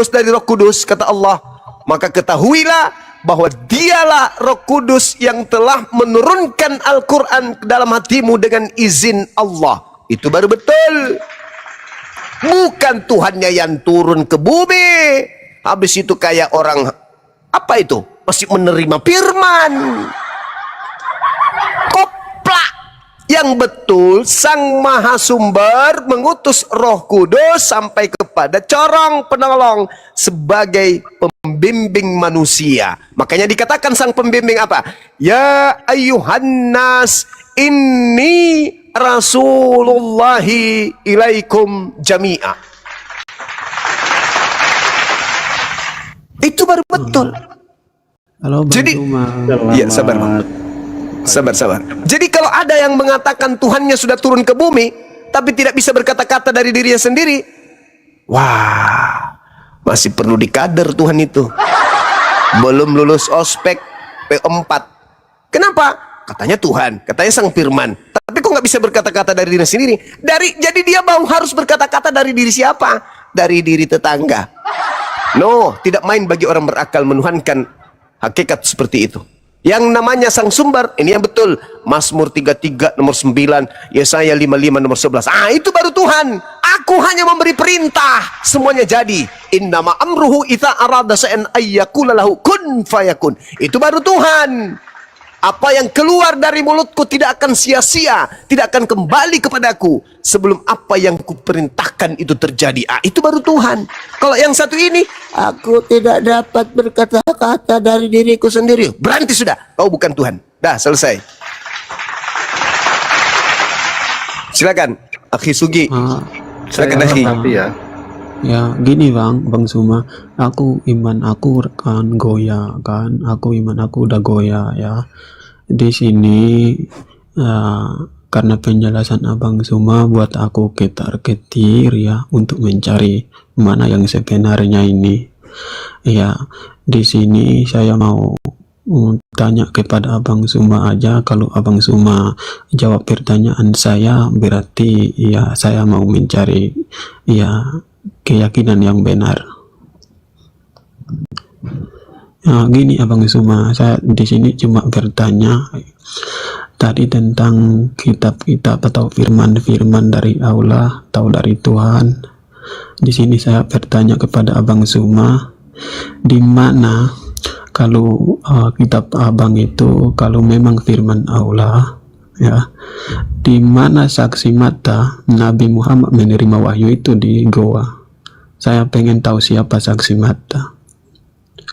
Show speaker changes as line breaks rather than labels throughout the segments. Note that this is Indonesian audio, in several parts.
dari Roh Kudus, kata Allah, maka ketahuilah bahwa dialah Roh Kudus yang telah menurunkan Al-Quran ke dalam hatimu dengan izin Allah. Itu baru betul. Bukan Tuhannya yang turun ke bumi, habis itu kayak orang apa itu, masih menerima firman. Koplak. Yang betul, Sang Maha Sumber mengutus Roh Kudus sampai kepada corong penolong sebagai pembimbing manusia. Makanya dikatakan sang pembimbing apa? Ya ayyuhan nas inni rasulullahi ilaikum jami'a. Itu baru betul.
Halo Bang
Jadi,
Zuma.
ya sabar Bang. Sabar. Jadi kalau ada yang mengatakan Tuhannya sudah turun ke bumi, tapi tidak bisa berkata-kata dari dirinya sendiri, wah, masih perlu dikader Tuhan itu. Belum lulus ospek P4. Kenapa? Katanya Tuhan, katanya Sang Firman. Tapi kok nggak bisa berkata-kata dari dirinya sendiri? Jadi dia harus berkata-kata dari diri siapa? Dari diri tetangga. No, tidak main bagi orang berakal menuhankan hakikat seperti itu. Yang namanya Sang Sumber, ini yang betul. Mazmur 33 nomor 9, Yesaya 55 nomor 11. Itu baru Tuhan. Aku hanya memberi perintah, semuanya jadi. Innama amruhu idza arada shay'an ayyakula lahu kun fayakun. Itu baru Tuhan. Apa yang keluar dari mulutku tidak akan sia-sia, tidak akan kembali kepadaku sebelum apa yang kuperintahkan itu terjadi. Itu baru Tuhan. Kalau yang satu ini, aku tidak dapat berkata-kata dari diriku sendiri. Berhenti sudah, kau bukan Tuhan. Dah, selesai. Silakan, Akhi Sugi. Silakan Akhi.
Ya gini Bang Suma, iman aku kan goyah kan, iman aku udah goyah ya. Di sini karena penjelasan Abang Suma buat aku ketar-ketir ya untuk mencari mana yang sebenarnya ini. Ya, di sini saya mau tanya kepada Abang Suma aja. Kalau Abang Suma jawab pertanyaan saya, berarti ya saya mau mencari ya keyakinan yang benar. Nah, gini Abang Suma, saya di sini cuma bertanya tadi tentang kitab-kitab atau firman-firman dari Allah atau dari Tuhan. Di sini saya bertanya kepada Abang Suma, di mana kalau kitab Abang itu kalau memang firman Allah ya, di mana saksi mata Nabi Muhammad menerima wahyu itu di goa. Saya pengen tahu siapa saksi mata.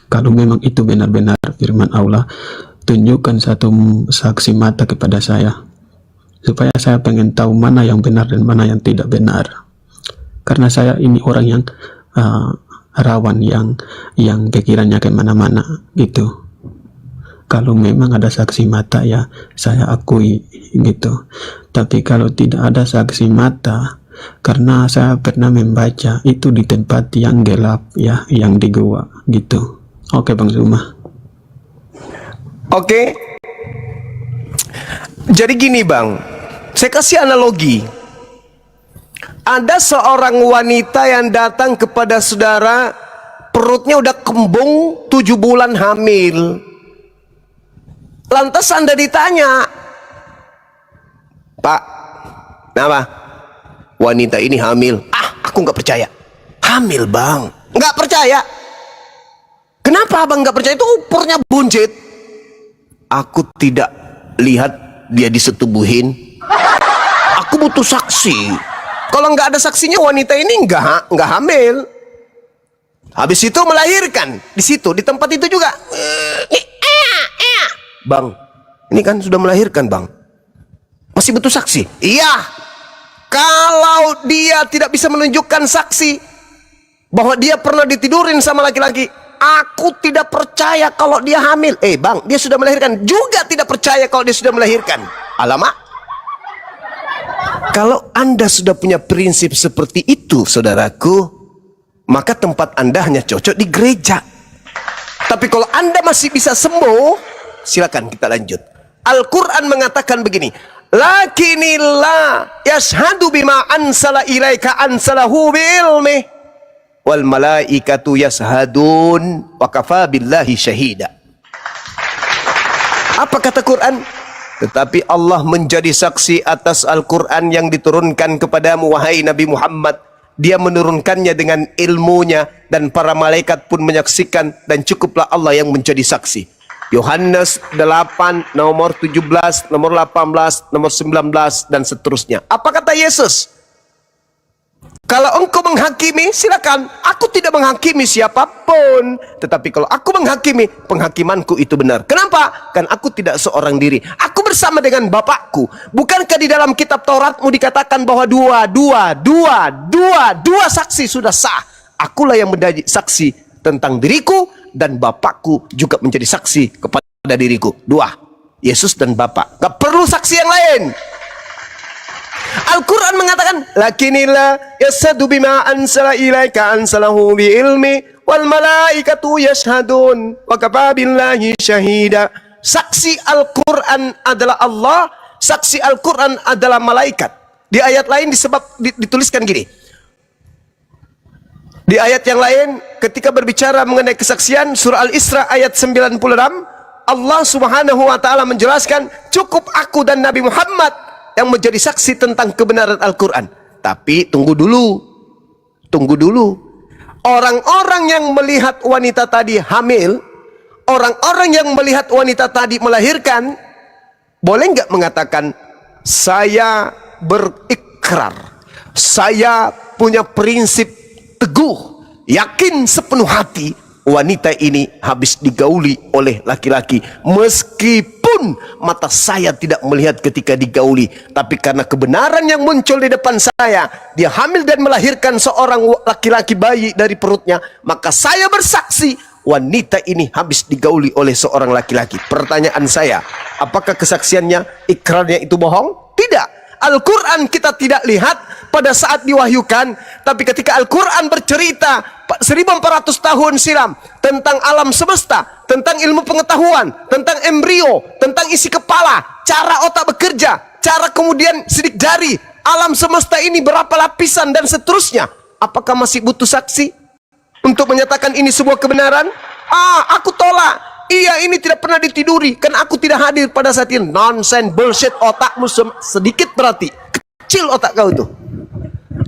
Kalau memang itu benar-benar firman Allah, tunjukkan satu saksi mata kepada saya, supaya saya pengen tahu mana yang benar dan mana yang tidak benar. Karena saya ini orang yang rawan, yang pikirannya kemana-mana gitu. Kalau memang ada saksi mata ya saya akui gitu. Tapi kalau tidak ada saksi mata, karena saya pernah membaca itu di tempat yang gelap ya, yang di gua gitu. Oke Bang Zuma.
Oke. Jadi gini Bang, saya kasih analogi. Ada seorang wanita yang datang kepada saudara, perutnya udah kembung 7 bulan hamil. Lantas Anda ditanya, Pak, kenapa? Wanita ini hamil. Aku nggak percaya. Hamil Bang? Nggak percaya. Kenapa Abang nggak percaya? Itu ukurnya buncit. Aku tidak lihat dia disetubuhin. Aku butuh saksi. Kalau nggak ada saksinya wanita ini nggak hamil. Habis itu melahirkan di situ, di tempat itu juga. Bang, ini kan sudah melahirkan Bang. Masih butuh saksi? Iya. Kalau dia tidak bisa menunjukkan saksi bahwa dia pernah ditidurin sama laki-laki, aku tidak percaya kalau dia hamil. Bang, dia sudah melahirkan. Juga tidak percaya kalau dia sudah melahirkan. Alamak. Kalau Anda sudah punya prinsip seperti itu, saudaraku, maka tempat Anda hanya cocok di gereja. Tapi kalau Anda masih bisa sembuh, silakan kita lanjut. Al-Quran mengatakan begini, lakinillah yashhadu bima ansala ilaika ansalahu bi'ilmih. wal malaikatu yashhadun wa kafa billahi syahida. Apa kata Quran? Tetapi Allah menjadi saksi atas Al-Quran yang diturunkan kepadamu, wahai Nabi Muhammad. Dia menurunkannya dengan ilmunya, dan para malaikat pun menyaksikan, dan cukuplah Allah yang menjadi saksi. Yohanes 8, nomor 17, nomor 18, nomor 19, dan seterusnya. Apa kata Yesus? Kalau engkau menghakimi, silakan. Aku tidak menghakimi siapapun. Tetapi kalau aku menghakimi, penghakimanku itu benar. Kenapa? Kan aku tidak seorang diri. Aku bersama dengan Bapakku. Bukankah di dalam kitab Tauratmu dikatakan bahwa dua saksi sudah sah. Akulah yang menjadi saksi tentang diriku, dan Bapakku juga menjadi saksi kepada diriku. Dua, Yesus dan Bapak. Gak perlu saksi yang lain. Al-Quran mengatakan, lakinillah yashhadu bima ansala ilaika ansalahu bi ilmi wal malaikatu yashhadun wa kafa billahi syahida. Saksi Al-Quran adalah Allah, saksi Al-Quran adalah malaikat. Di ayat lain dituliskan gini. Di ayat yang lain ketika berbicara mengenai kesaksian, surah Al-Isra ayat 96, Allah Subhanahu wa taala menjelaskan, cukup aku dan Nabi Muhammad yang menjadi saksi tentang kebenaran Al-Quran. Tapi tunggu dulu. Orang-orang yang melihat wanita tadi hamil, orang-orang yang melihat wanita tadi melahirkan, boleh nggak mengatakan, saya berikrar, saya punya prinsip teguh, yakin sepenuh hati, wanita ini habis digauli oleh laki-laki, meskipun mata saya tidak melihat ketika digauli, tapi karena kebenaran yang muncul di depan saya, dia hamil dan melahirkan seorang laki-laki bayi dari perutnya, maka saya bersaksi wanita ini habis digauli oleh seorang laki-laki. Pertanyaan saya, apakah kesaksiannya, ikrarnya itu bohong? Tidak. Al-Quran kita tidak lihat pada saat diwahyukan, tapi ketika Al-Quran bercerita 1400 tahun silam tentang alam semesta, tentang ilmu pengetahuan, tentang embrio, tentang isi kepala, cara otak bekerja, cara kemudian sidik jari, alam semesta ini berapa lapisan dan seterusnya. Apakah masih butuh saksi untuk menyatakan ini sebuah kebenaran? Aku tolak. Iya, ini tidak pernah ditiduri, kan aku tidak hadir pada saat ini. Nonsense, bullshit, otakmu sedikit berarti kecil otak kau itu.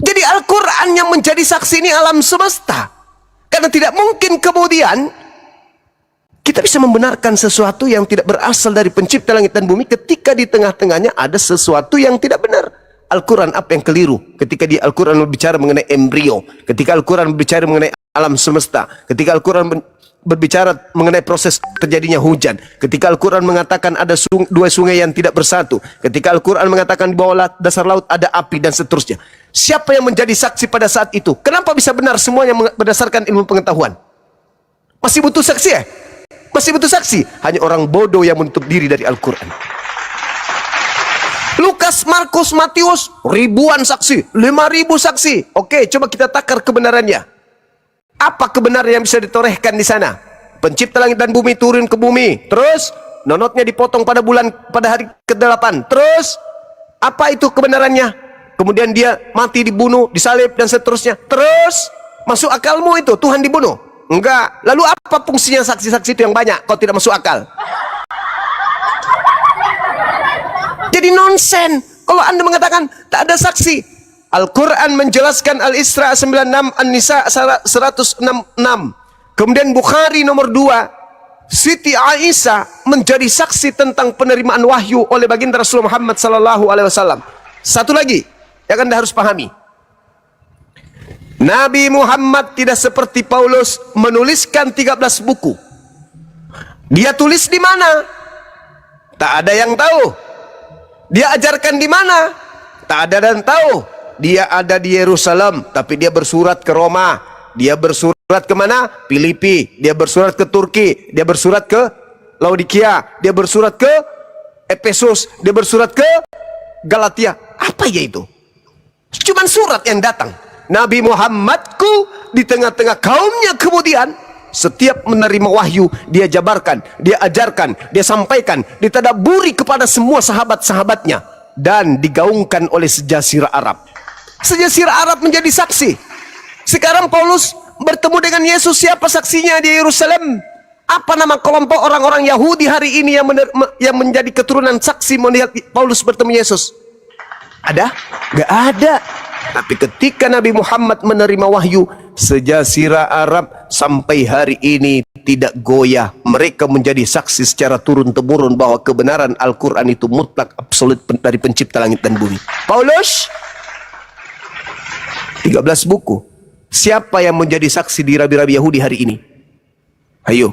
Jadi Al-Quran yang menjadi saksi ini alam semesta. Karena tidak mungkin kemudian kita bisa membenarkan sesuatu yang tidak berasal dari pencipta langit dan bumi ketika di tengah-tengahnya ada sesuatu yang tidak benar. Al-Quran apa yang keliru ketika di Al-Quran berbicara mengenai embrio, ketika Al-Quran berbicara mengenai alam semesta, ketika Al-Quran berbicara mengenai proses terjadinya hujan, ketika Al-Quran mengatakan ada dua sungai yang tidak bersatu, ketika Al-Quran mengatakan di bawah dasar laut ada api dan seterusnya. Siapa yang menjadi saksi pada saat itu? Kenapa bisa benar semuanya berdasarkan ilmu pengetahuan? Masih butuh saksi ya? Masih butuh saksi? Hanya orang bodoh yang menutup diri dari Al-Quran. Lukas, Markus, Matius, ribuan saksi, 5.000 saksi. Oke, coba kita takar kebenarannya. Apa kebenaran yang bisa ditorehkan di sana? Pencipta langit dan bumi turun ke bumi. Terus nonotnya dipotong pada hari ke-8. Terus apa itu kebenarannya? Kemudian dia mati, dibunuh, disalib dan seterusnya. Terus masuk akalmu itu Tuhan dibunuh? Enggak. Lalu apa fungsinya saksi-saksi itu yang banyak kalau tidak masuk akal? Jadi nonsen kalau Anda mengatakan tak ada saksi. Al-Quran menjelaskan Al-Isra 96, An-Nisa 166. Kemudian Bukhari nomor 2, Siti Aisyah menjadi saksi tentang penerimaan wahyu oleh baginda Rasulullah Muhammad SAW. Satu lagi yang Anda harus pahami, Nabi Muhammad tidak seperti Paulus menuliskan 13 buku. Dia tulis di mana? Tak ada yang tahu. Dia ajarkan di mana? Tak ada yang tahu. Dia ada di Yerusalem, tapi dia bersurat ke Roma. Dia bersurat ke mana? Filipi. Dia bersurat ke Turki. Dia bersurat ke Laodikia. Dia bersurat ke Efesus. Dia bersurat ke Galatia. Apa ya itu? Cuman surat yang datang. Nabi Muhammadku di tengah-tengah kaumnya kemudian setiap menerima wahyu, dia jabarkan, dia ajarkan, dia sampaikan, ditadaburi kepada semua sahabat-sahabatnya, dan digaungkan oleh sejazirah Arab. Sejazirah Arab menjadi saksi. Sekarang Paulus bertemu dengan Yesus, siapa saksinya di Yerusalem? Apa nama kelompok orang-orang Yahudi hari ini yang menjadi keturunan saksi melihat Paulus bertemu Yesus? Ada? Gak ada. Tapi ketika Nabi Muhammad menerima wahyu, sejazirah Arab sampai hari ini tidak goyah. Mereka menjadi saksi secara turun-temurun bahwa kebenaran Al-Quran itu mutlak absolut dari pencipta langit dan bumi. Paulus 13 buku. Siapa yang menjadi saksi di rabi-rabi Yahudi hari ini? Ayo.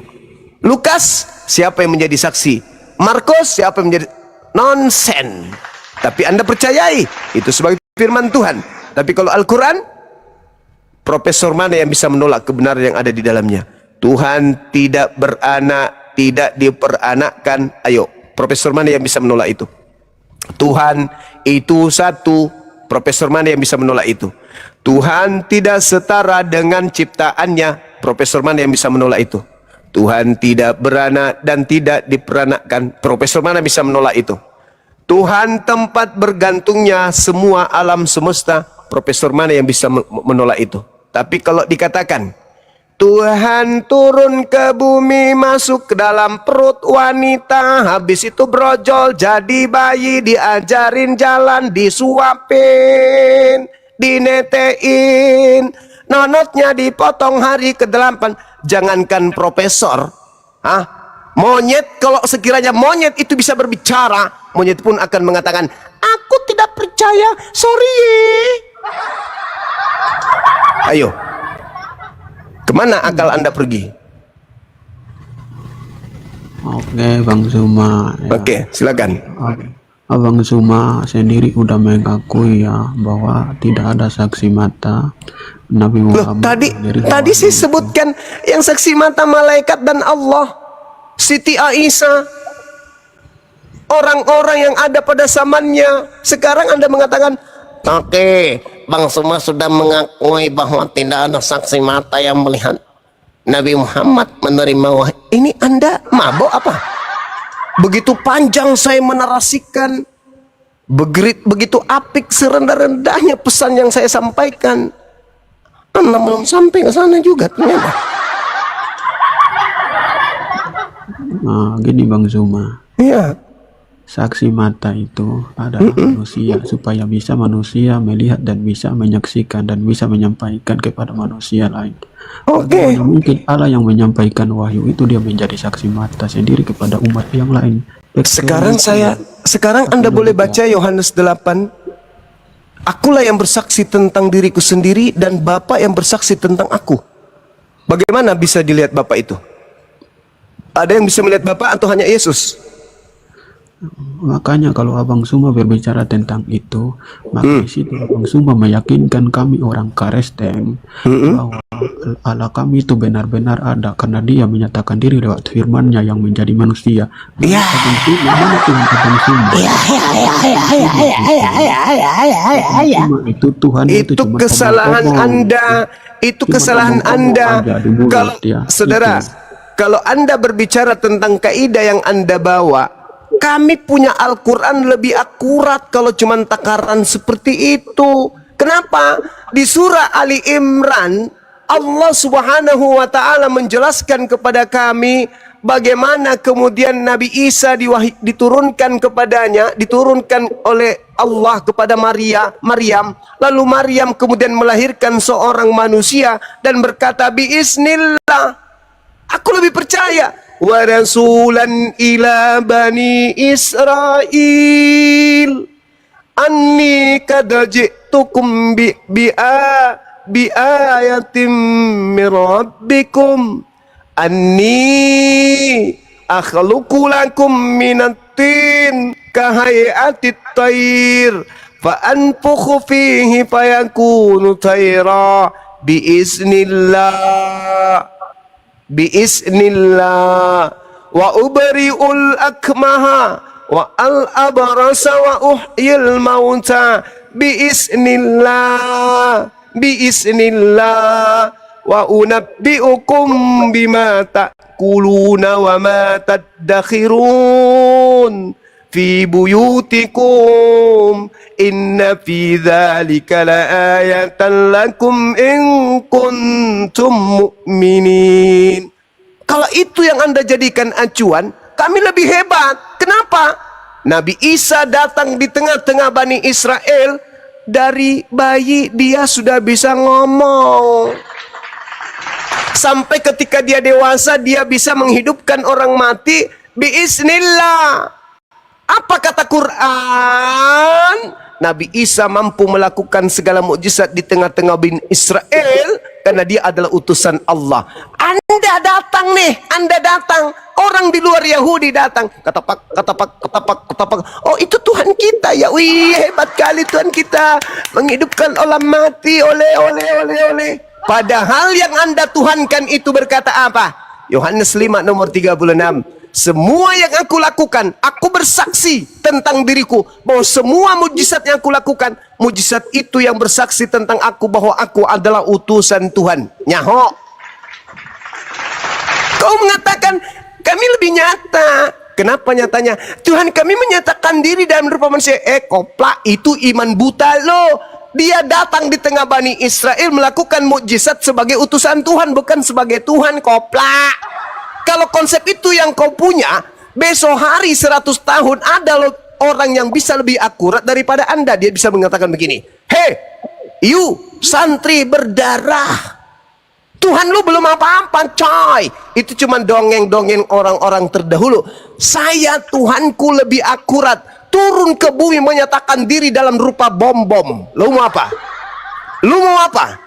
Lukas, siapa yang menjadi saksi? Markus, siapa yang menjadi nonsen? Tapi Anda percayai itu sebagai firman Tuhan. Tapi kalau Al-Quran, profesor mana yang bisa menolak kebenaran yang ada di dalamnya? Tuhan tidak beranak, tidak diperanakkan. Ayo, profesor mana yang bisa menolak itu? Tuhan itu satu. Profesor mana yang bisa menolak itu? Tuhan tidak setara dengan ciptaannya. Profesor mana yang bisa menolak itu? Tuhan tidak beranak dan tidak diperanakkan. Profesor mana bisa menolak itu? Tuhan tempat bergantungnya semua alam semesta. Profesor mana yang bisa menolak itu? Tapi kalau dikatakan Tuhan turun ke bumi, masuk ke dalam perut wanita, habis itu brojol jadi bayi, diajarin jalan, disuapin, dinetein, nonotnya dipotong hari ke-8. Jangankan profesor, monyet, kalau sekiranya monyet itu bisa berbicara, monyet pun akan mengatakan, aku tidak percaya, sorry. Ayo, kemana akal Anda pergi?
Oke, Bang Suma. Ya.
Oke, silakan.
Oke. Abang Suma sendiri udah mengakui ya bahwa tidak ada saksi mata Nabi Muhammad.
Tadi saya sebutkan yang saksi mata malaikat dan Allah, Siti Aisyah, orang-orang yang ada pada zamannya. Sekarang Anda mengatakan, oke, Bang Suma sudah mengakui bahwa tidak ada saksi mata yang melihat Nabi Muhammad menerima wahyu. Ini Anda mabok apa? Begitu panjang saya menarasikan, begitu apik serendah-rendahnya pesan yang saya sampaikan. Anda belum sampai ke sana juga ternyata.
Nah, gini Bang Zuma.
Iya.
Saksi mata itu adalah manusia, supaya bisa manusia melihat dan bisa menyaksikan dan bisa menyampaikan kepada manusia lain.
Oke.
Bagaimana mungkin Allah yang menyampaikan wahyu itu dia menjadi saksi mata sendiri kepada umat yang lain?
Sekarang Anda boleh baca Yohanes 8. Akulah yang bersaksi tentang diriku sendiri dan Bapa yang bersaksi tentang aku. Bagaimana bisa dilihat Bapa itu? Ada yang bisa melihat Bapa atau hanya Yesus?
Makanya kalau Abang Suma berbicara tentang itu, maka di situ Abang Suma meyakinkan kami orang Karesteng bahwa Allah kami itu benar-benar ada karena Dia menyatakan diri lewat firman-Nya yang menjadi manusia.
Iya.
Abang Suma, mana Tuhan Abang Suma? Itu Tuhan
itu
cuma
kesalahan
omong-omong.
Anda. Itu
Cuma
kesalahan
omong-omong
Anda.
aja di mulut,
Kalau
ya.
saudara, kalau Anda berbicara tentang kaidah yang Anda bawa, kami punya Al-Quran lebih akurat kalau cuma takaran seperti itu. Kenapa? Di surah Ali Imran, Allah Subhanahu wa Ta'ala menjelaskan kepada kami bagaimana kemudian Nabi Isa diturunkan kepadanya, diturunkan oleh Allah kepada Maryam. Lalu Maryam kemudian melahirkan seorang manusia dan berkata, "Biiznillah." Aku lebih percaya. Wa rasulan ila bani Israel anni kad ji'tukum bi ayatin min rabbikum anni akhluqu lakum minat tin kahayatit tayr fa anfukhu fihi fayakunu tayra biiznillah wa ubri'ul akmaha wa al-abrasa wa uhyil mauta biiznillah wa unabbi'ukum bima ta'kuluna wa ma tadakhirun fi buyutikum inna fi dzalika laayatan lakum in kuntum mu'minin. Kalau itu yang Anda jadikan acuan, kami lebih hebat. Kenapa? Nabi Isa datang di tengah-tengah Bani Israel. Dari bayi dia sudah bisa ngomong. Sampai ketika dia dewasa, dia bisa menghidupkan orang mati. Biiznillah. Apa kata Quran? Nabi Isa mampu melakukan segala mukjizat di tengah-tengah Bani Israel karena dia adalah utusan Allah. Anda datang nih, Anda datang. Orang di luar Yahudi datang, katapak, katapak, katapak, katapak. Oh, itu Tuhan kita ya. Wih, hebat kali Tuhan kita menghidupkan orang mati. Oleh. Padahal yang Anda tuhankan itu berkata apa? Yohanes 5 nomor 36. Semua yang aku lakukan, aku bersaksi tentang diriku bahwa semua mujizat yang aku lakukan, mujizat itu yang bersaksi tentang aku bahwa aku adalah utusan Tuhan. Nyaho. Kau mengatakan kami lebih nyata. Kenapa nyatanya? Tuhan kami menyatakan diri dalam rupa manusia. Koplak, itu iman buta lo. Dia datang di tengah Bani Israel melakukan mukjizat sebagai utusan Tuhan, bukan sebagai Tuhan. Koplak. Kalau konsep itu yang kau punya, besok hari 100 tahun ada lo orang yang bisa lebih akurat daripada Anda. Dia bisa mengatakan begini, hei, you santri berdarah, Tuhan lu belum apa-apa coy. Itu cuma dongeng-dongeng orang-orang terdahulu. Saya Tuhanku lebih akurat. Turun ke bumi menyatakan diri dalam rupa bom-bom. Lu mau apa? Lu mau apa?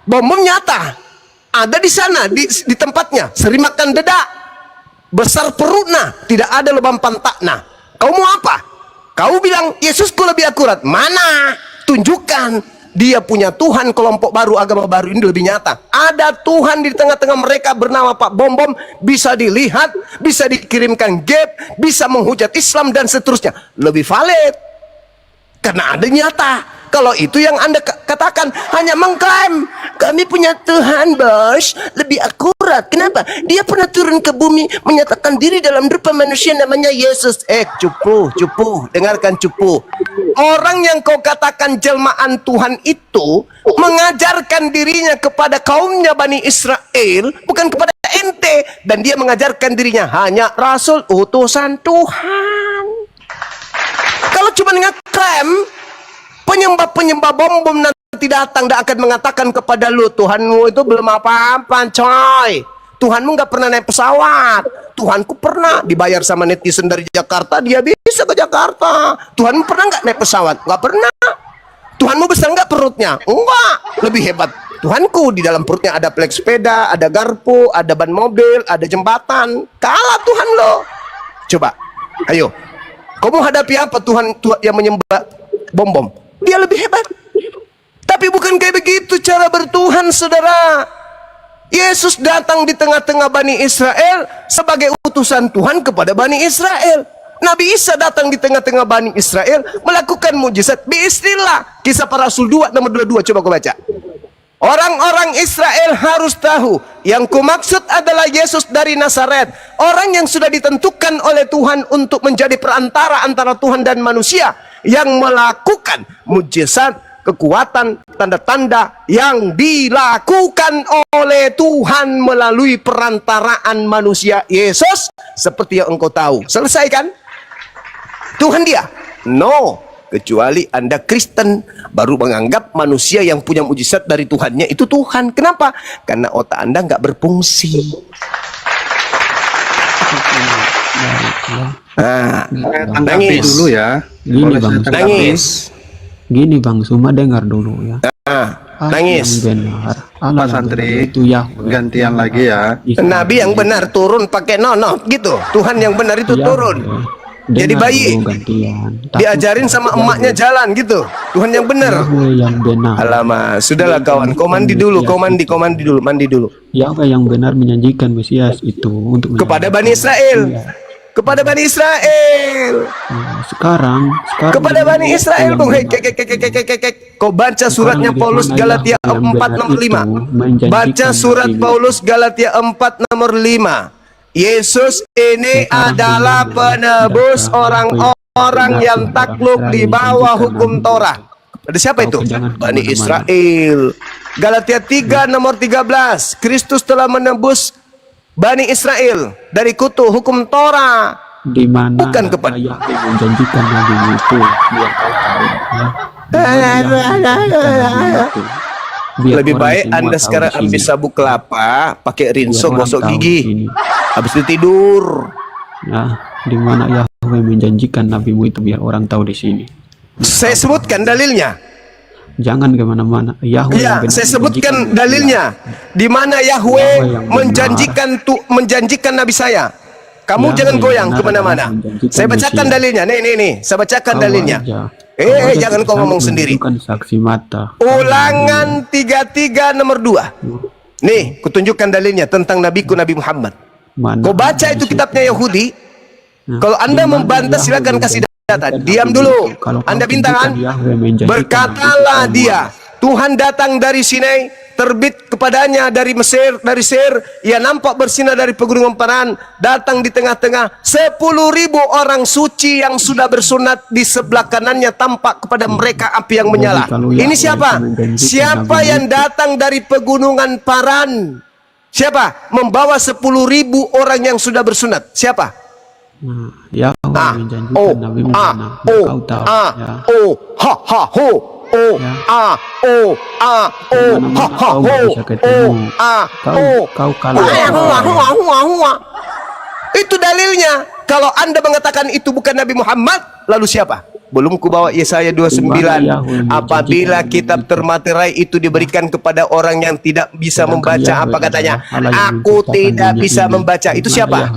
Bom-bom nyata. Ada di sana, di tempatnya. Sering makan dedak. Besar perutnya. Tidak ada lubang pantatnya. Kau mau apa? Kau bilang Yesusku lebih akurat. Mana? Tunjukkan. Dia punya Tuhan. Kelompok baru, agama baru ini lebih nyata. Ada Tuhan di tengah-tengah mereka bernama Pak Bom Bom. Bisa dilihat, bisa dikirimkan gap, bisa menghujat Islam dan seterusnya. Lebih valid karena ada nyata. Kalau itu yang Anda katakan hanya mengklaim kami punya Tuhan bos lebih akurat. Kenapa? Dia pernah turun ke bumi menyatakan diri dalam rupa manusia namanya Yesus. Cupu, dengarkan cupu. Orang yang kau katakan jelmaan Tuhan itu mengajarkan dirinya kepada kaumnya Bani Israel, bukan kepada ente. Dan dia mengajarkan dirinya hanya Rasul utusan Tuhan. Kalau cuma ngeklaim, penyembah-penyembah bom-bom nanti datang dan akan mengatakan kepada lu, Tuhanmu itu belum apa-apa coy. Tuhanmu gak pernah naik pesawat. Tuhanku pernah dibayar sama netizen dari Jakarta, dia bisa ke Jakarta. Tuhanmu pernah gak naik pesawat? Gak pernah. Tuhanmu besar gak perutnya? Enggak. Lebih hebat Tuhanku, di dalam perutnya ada plek sepeda, ada garpu, ada ban mobil, ada jembatan. Kalah Tuhan lo. Coba, ayo. Kau mau hadapi apa Tuhan yang menyembah bom-bom? Dia lebih hebat. Tapi bukan kayak begitu cara bertuhan, saudara. Yesus datang di tengah-tengah Bani Israel sebagai utusan Tuhan kepada Bani Israel. Nabi Isa datang di tengah-tengah Bani Israel melakukan mujizat. Bismillah. Kisah Para Rasul 2 nomor 22. Coba kau baca. Orang-orang Israel harus tahu yang kumaksud adalah Yesus dari Nazaret, orang yang sudah ditentukan oleh Tuhan untuk menjadi perantara antara Tuhan dan manusia, yang melakukan mujizat, kekuatan, tanda-tanda yang dilakukan oleh Tuhan melalui perantaraan manusia Yesus, seperti yang engkau tahu. Selesai kan? Tuhan dia? No. Kecuali Anda Kristen baru menganggap manusia yang punya mujizat dari Tuhannya itu Tuhan. Kenapa? Karena otak Anda nggak berfungsi. Nangis
dulu ya.
Gini bang,
nangis.
Gini bang, Suma dengar dulu ya.
Nangis.
Pak
santri
itu ya.
Gantian lagi ya.
Nabi yang benar turun pakai nono gitu. Tuhan yang benar itu turun. Jadi bayi diajarin sama emaknya jalan gitu. Tuhan yang benar. Alamak, sudahlah kawan, kau mandi dulu, kau mandi dulu.
Yahweh yang benar menjanjikan Mesias itu untuk
kepada Bani Israel. Kepada Bani Israel.
Sekarang
kepada Bani Israel. Kau baca suratnya Paulus Galatia 4 nomor 5. Baca surat Paulus Galatia 4 nomor 5. Yesus ini adalah penebus orang-orang orang yang takluk di bawah hukum Torah. Ada siapa itu? Bani Israel. Galatia 3 nomor 13. Kristus telah menebus Bani Israel dari kutu hukum Torah.
Di mana
Bukan kepada
Yahweh menjanjikan Nabi itu biar kau tahu ya. Biar
Lebih
orang
baik
semua
Anda
tahu
sekarang
di sini.
ambil sabuk kelapa, pakai rinso,
Biar orang
gosok
tahu di
gigi.
sini.
Habis itu tidur.
Ya, di mana Yahweh menjanjikan nabimu itu biar orang tahu di sini.
Saya sebutkan dalilnya.
Jangan kemana-mana. Yahweh
Ya,
yang
saya
menjanjikan
sebutkan
Nabi
dalilnya. Di mana Yahweh
Yahweh yang
menjanjikan Nabi saya. Kamu
Yahweh
jangan
yang
goyang
benar
kemana-mana.
adalah menjanjikan
Saya bacakan
Mesias.
dalilnya. Nih. Saya bacakan
Kau
dalilnya.
aja. Kau aja
Jangan kau
sanggup
ngomong sendiri.
menunjukkan saksi mata.
Ulangan 33 nomor 2. Nih, kutunjukkan dalilnya tentang nabiku Nabi Muhammad.
Mana
Kau baca
ada
itu
di
kitabnya
situ?
Yahudi.
Nah,
Kalau Anda
di mana
membantah
Yahweh
silakan kasih data.
menjanjikan
Diam
nabimu
dulu.
itu? Kalau kau
Anda bintang kan?
tunjukkan Yahweh menjanjikan
Berkatalah
nabimu itu,
dia, Tuhan datang dari Sinai, terbit kepadanya dari Mesir, dari Seir, ia nampak bersinar dari pegunungan Paran, datang di tengah-tengah 10.000 orang suci yang sudah bersunat, di sebelah kanannya tampak kepada mereka api yang menyala.
kalau
Ini
Yahweh
siapa?
itu menjanjikan
Siapa
nabimu
yang
itu?
datang dari pegunungan Paran? Siapa? Membawa 10.000 orang yang sudah bersunat. Siapa?
Nah, Yahweh
Ah,
menjanjikan
oh,
nabimu
ah,
mana?
oh,
Kau tahu
ah,
ya.
oh, ha, ha, ho, oh,
Ya.
ah, oh, ah, oh,
Mana-mana
ha, ha,
kau
ho,
bisa ketemu.
oh, ah, oh,
Kau kalah.
hua. Itu dalilnya. Kalau Anda mengatakan itu bukan Nabi Muhammad, lalu siapa? Belum ku bawa Yesaya 29. Apabila kitab termaterai itu diberikan kepada orang yang tidak bisa membaca, apa katanya? Aku tidak bisa membaca. Itu siapa?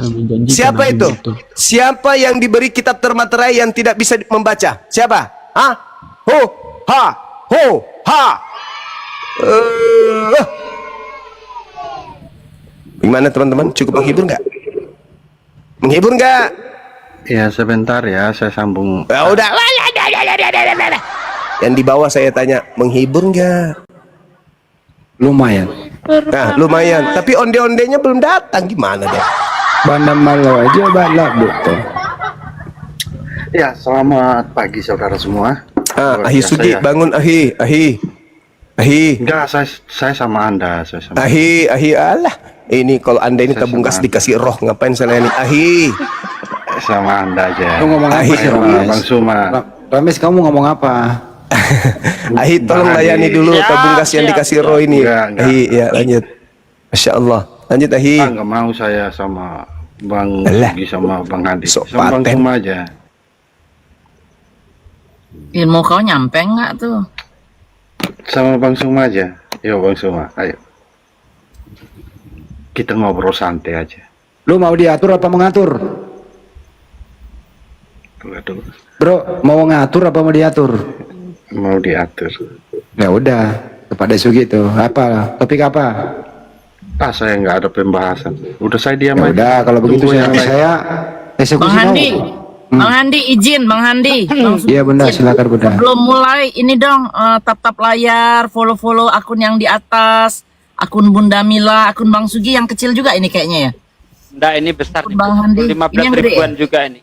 Siapa itu? Siapa yang diberi kitab termaterai yang tidak bisa membaca? Siapa? Hah? Ho, ha, ho, ha. Gimana teman-teman? Cukup menghibur nggak? Menghibur nggak?
Ya sebentar ya, saya sambung.
Ya udah. Yang di bawah saya tanya, menghibur nggak?
Lumayan.
Nah, lumayan. Tapi onde-ondenya belum datang. Gimana deh?
Banda malu aja balak betul. Ya, selamat pagi saudara semua.
Ahi Sugi, bangun Ahi.
Enggak, saya sama Anda, saya sama.
Ahi, alah. Ini kalau Anda ini tabung gas dikasih roh, ngapain saya ini? Ahi.
Sama Anda aja.
Lu ngomong apa sih,
Sama
Rames?
Bang Suma.
Rames, kamu ngomong apa?
Ahi, tolong layani dulu tabung gas yang dikasih roh ini.
Enggak.
Ahi, ya lanjut. Masya Allah. Lanjut Ahi.
Enggak mau saya sama Bang
Alah.
Sugi sama Bang Hadi.
Sok
Sama Bang
paten.
Suma aja.
Ilmu kau nyampe nggak tuh?
Sama Bang Suma aja. Yo Bang Suma, ayo. Kita ngobrol santai aja.
Lu mau diatur apa mengatur?
Waduh,
Bro, mau ngatur apa mau diatur?
mau diatur.
Ya udah, kepada Sugi itu. Apa? Topik apa?
Saya nggak ada pembahasan. Udah saya diam
Ya
aja.
udah, kalau begitu
Tunggu yang lain.
saya
Bang
eksekusi
Handi,
mau.
Bang Handi izin, Bang Handi.
Iya bunda, silakan bunda.
Belum mulai, ini dong tap-tap layar, follow akun yang di atas, akun Bunda Mila, akun Bang Sugi yang kecil juga ini kayaknya ya.
Enggak, ini besar nih,
Bang Handi,
15
ini yang gede
ribuan
ya?
juga ini.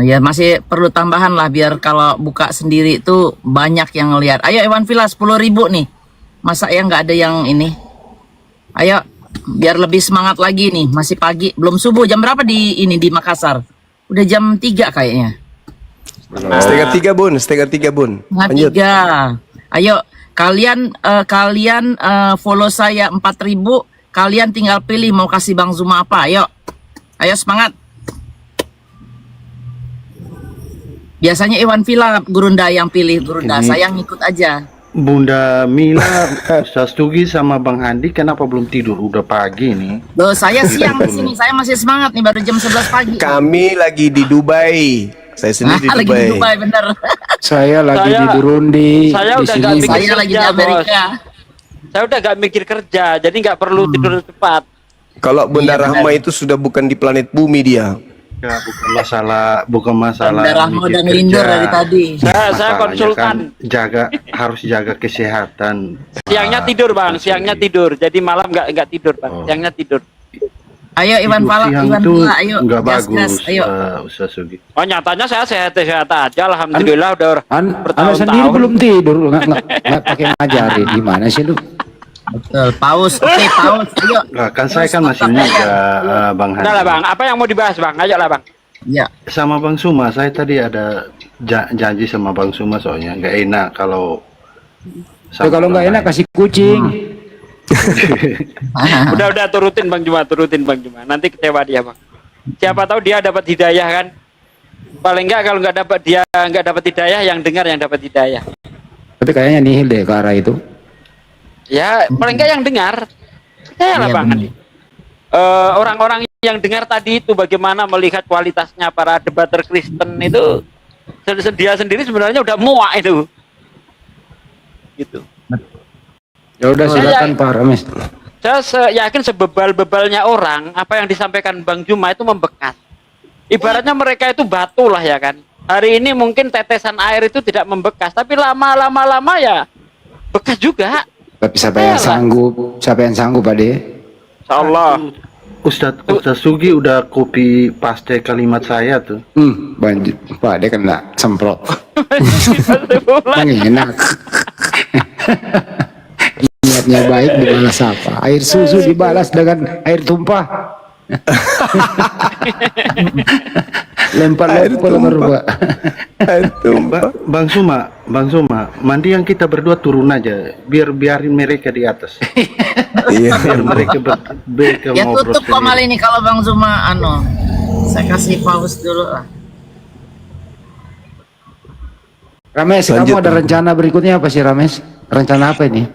Ya masih perlu tambahan lah biar kalau buka sendiri itu banyak yang ngelihat. Ayo Ewan Villa 10.000 nih. Masa ya nggak ada yang ini? Ayo biar lebih semangat lagi nih. Masih pagi, belum subuh. Jam berapa di Makassar? Udah jam 3 kayaknya.
Setengah tiga bun.
Nah,
Lanjut.
3. Ayo kalian follow saya 4.000. Kalian tinggal pilih mau kasih Bang Zuma apa. Ayo semangat. Biasanya Iwan Villa Gurunda yang pilih Gurunda.
Ini-
Saya ngikut aja.
Bunda Mila, Ustaz Tugi sama Bang Handi kenapa belum tidur? Udah pagi nih.
Loh, saya siang di sini. Saya masih semangat nih baru jam 11 pagi.
Kami lagi di Dubai. Saya sendiri di
Lagi
Dubai.
di Dubai bener.
Saya lagi
Saya-
di Burundi.
saya
di
udah
sini.
gak mikir
Saya lagi di
kerja,
Amerika.
Saya udah gak mikir kerja, jadi nggak perlu tidur cepat.
Kalau Bunda
Iya,
Rahma itu sudah bukan di planet bumi dia.
Ya, bukan masalah
Bunda Rahma
mikir
udah ngelindur
kerja.
dari tadi.
Saya
Masalahnya
konsultan.
kan harus jaga kesehatan.
Siangnya tidur bang, siangnya tidur. Jadi malam nggak tidur bang,
Oh.
siangnya tidur.
Ayo Iwan
Tidur
Fala,
siang
Iwan
itu
Fala, ayo
nggak
gas,
bagus,
ayo.
Ustaz Sugi.
Oh nyatanya saya sehat-sehat aja, alhamdulillah udah
Anak sendiri
bertahun-tahun.
belum tidur, nggak pakai ngajarin. Gimana sih lu?
Betul, paus. Oke, paus. Ayo.
Nah, kan saya kan masih muda, Bang
Udah lah
Handi.
bang, apa yang mau dibahas bang? Ayo lah bang.
Ya.
Sama Bang Suma, saya tadi ada janji sama Bang Suma soalnya nggak enak kalau
Ya, kalau nggak enak kasih kucing.
Udah turutin bang Juma. Nanti kecewa dia bang. Siapa tahu dia dapat hidayah kan? Paling enggak kalau dia nggak dapat hidayah, yang dengar yang dapat hidayah.
Tapi kayaknya nihil deh ke arah itu.
Ya paling enggak yang dengar. Percaya lah
Iya,
bang.
benar.
Orang-orang yang dengar tadi itu bagaimana melihat kualitasnya para debater Kristen itu, dia sendiri sebenarnya udah muak itu. Gitu.
Ya udah silakan Pak Rames.
Saya yakin sebebal-bebalnya orang, apa yang disampaikan Bang Juma itu membekas. Ibaratnya mereka itu batu lah ya kan. Hari ini mungkin tetesan air itu tidak membekas, tapi lama-lama ya bekas juga.
Tapi siapa yang sanggup? Siapa yang sanggup, Pak De?
Insyaallah.
Ustaz Sugi udah copy paste kalimat saya tuh.
Banjir. Pak De kena semprot. Yang enak. Niatnya baik dibalas apa? Air susu dibalas dengan air tumpah. Lempar Pak.
Bang Suma, mandi yang kita berdua turun aja, biarin mereka di atas.
Iya.
Biar mereka
Ya
ngobrol
tutup kok
sendiri.
mal ini kalau Bang Zuma saya kasih paus dulu lah.
Rames,
Lanjut,
kamu ada
Bang.
rencana berikutnya apa sih, Rames? Rencana apa ini?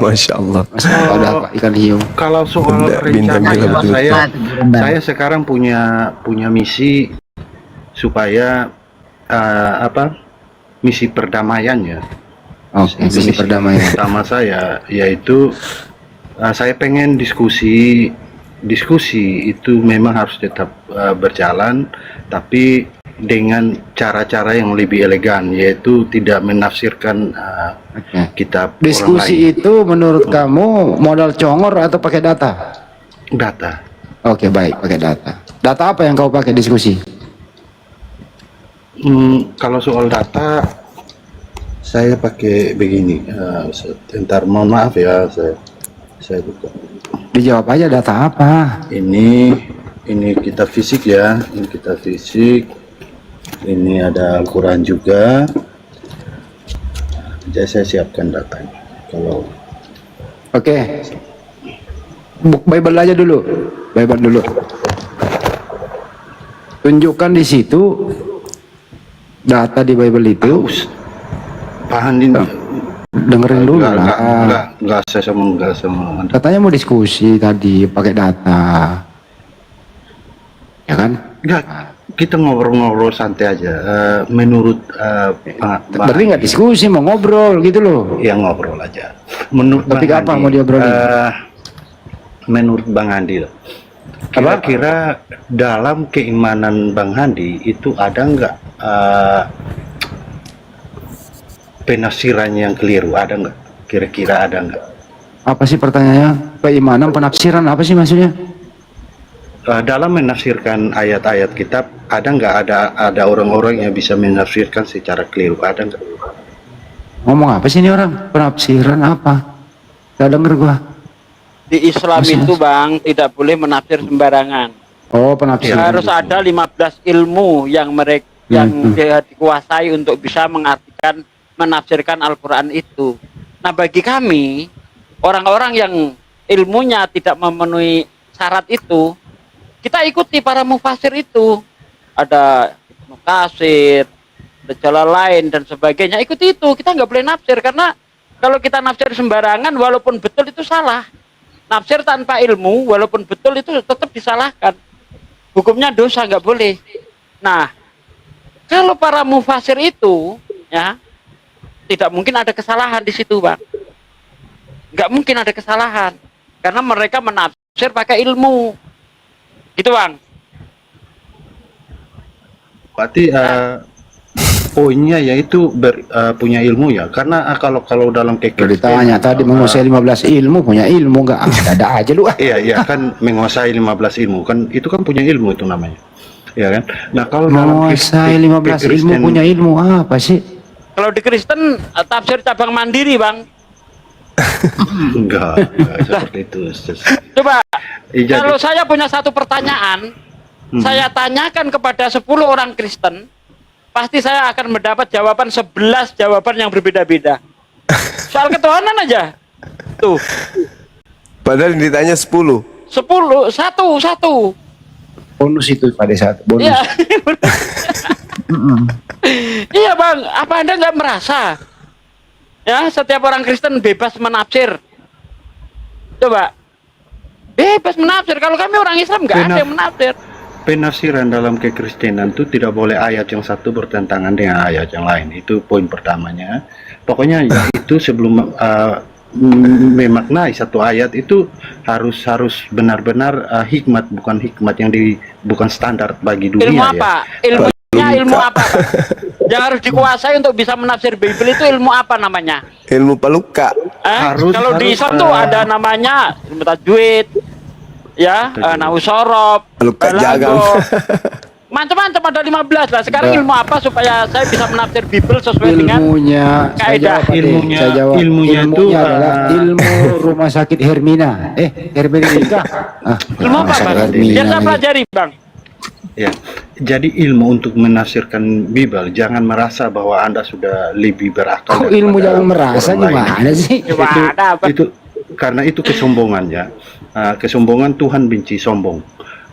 Masya Allah.
Mas, ada apa? Ikan hiu.
Kalau soal
Bintang
rencana
juga betul.
saya sekarang punya misi supaya misi perdamaiannya.
Oke, misi perdamaian.
Pertama saya yaitu saya pengen diskusi itu memang harus tetap berjalan, tapi dengan cara-cara yang lebih elegan, yaitu tidak menafsirkan kitab orang lain.
Diskusi itu menurut kamu modal congor atau pakai data?
Data.
Oke, baik, pakai data. Data apa yang kau pakai diskusi?
Kalau soal data saya pakai begini. Sebentar, mohon maaf ya, saya buka.
Dijawab aja data apa?
Ini kitab fisik ya, ini kitab fisik. Ini ada Al-Quran juga. Jadi saya siapkan datanya. Kalau
Oke. Bible aja dulu. Bible dulu. Tunjukkan di situ data di Bible itu.
Pak Handin
Dengerin dulu lah.
enggak sama Anda.
Katanya mau diskusi tadi pakai data. Ya kan?
Enggak, kita ngobrol-ngobrol santai aja. Menurut
Berarti nggak diskusi, mau ngobrol gitu loh.
ya ngobrol aja. Menurut
Topik
Bang
apa
Andi,
mau diobrolin?
menurut Bang Andi, kira-kira dalam keimanan Bang Handi itu ada nggak penafsiran yang keliru? Ada nggak? Kira-kira ada nggak?
Apa sih pertanyaannya? Keimanan, penafsiran apa sih maksudnya?
Dalam menafsirkan ayat-ayat kitab, ada nggak ada orang-orang yang bisa menafsirkan secara keliru? Ada nggak?
Ngomong apa sih ini orang? Penafsiran apa? Gak denger gua.
Di Islam itu bang tidak boleh menafsir sembarangan.
Oh, penafsiran.
Harus ada 15 ilmu yang mereka dia dikuasai untuk bisa menafsirkan Al-Quran itu. Nah bagi kami orang-orang yang ilmunya tidak memenuhi syarat itu, kita ikuti para mufasir itu. Ada Ibnu Katsir, ada jalan lain dan sebagainya. Ikuti itu. Kita nggak boleh nafsir karena kalau kita nafsir sembarangan walaupun betul itu salah. Nafsir tanpa ilmu walaupun betul itu tetap disalahkan. Hukumnya dosa, nggak boleh. Nah, kalau para mufasir itu ya tidak mungkin ada kesalahan di situ, Bang. Nggak mungkin ada kesalahan karena mereka menafsir pakai ilmu. Gitu bang.
Berarti poinnya yaitu punya ilmu ya, karena kalau dalam
Kalau
kekristenan
ditanya tadi menguasai 15 ilmu, punya ilmu nggak? Ada aja lu.
iya kan menguasai 15 ilmu kan itu kan punya ilmu itu namanya, ya kan. Nah kalau dalam
Menguasai 15 ilmu, punya ilmu apa sih?
Kalau di Kristen tafsir cabang mandiri, Bang.
enggak seperti itu.
Coba
Jadi-
kalau saya punya satu pertanyaan, saya tanyakan kepada 10 orang Kristen, pasti saya akan mendapat jawaban 11 jawaban yang berbeda-beda. Soal ketuhanan aja. Tuh,
Padahal yang ditanya 10.
10, satu.
Bonus itu pada saat bonus.
Iya. Iya, Bang, apa Anda nggak merasa? Ya, setiap orang Kristen bebas menafsir. Coba. Bebas menafsir. Kalau kami orang Islam nggak ada yang menafsir.
Penafsiran dalam kekristenan itu tidak boleh ayat yang satu bertentangan dengan ayat yang lain. Itu poin pertamanya. Pokoknya ya itu sebelum memaknai satu ayat itu harus benar-benar hikmat, bukan hikmat yang bukan standar bagi dunia.
Ilmu
ya.
apa? Ilmunya ilmu apa, Bang? Yang harus dikuasai untuk bisa menafsir Bible itu ilmu apa namanya?
Ilmu peluka.
Kalau di Islam tuh ada namanya ilmu tajwid, ya, nausorob,
Peluka jagang.
macam-macam ada 15 lah. Sekarang ilmu apa supaya saya bisa menafsir Bible sesuai dengan
Ilmunya, saya
kaidah.
jawab,
Ilmunya-
saya jawab.
ilmunya itu,
adalah ilmu rumah sakit Hermina. Hermina.
ilmu apa, Bang? Biar saya pelajari, Bang.
Ya, jadi ilmu untuk menafsirkan Bible jangan merasa bahwa Anda sudah lebih berakal.
Kok ilmu
daripada
jangan merasa
orang lain.
gimana sih?
Gimana, Bang?
Itu karena itu kesombongan ya. Kesombongan Tuhan benci sombong.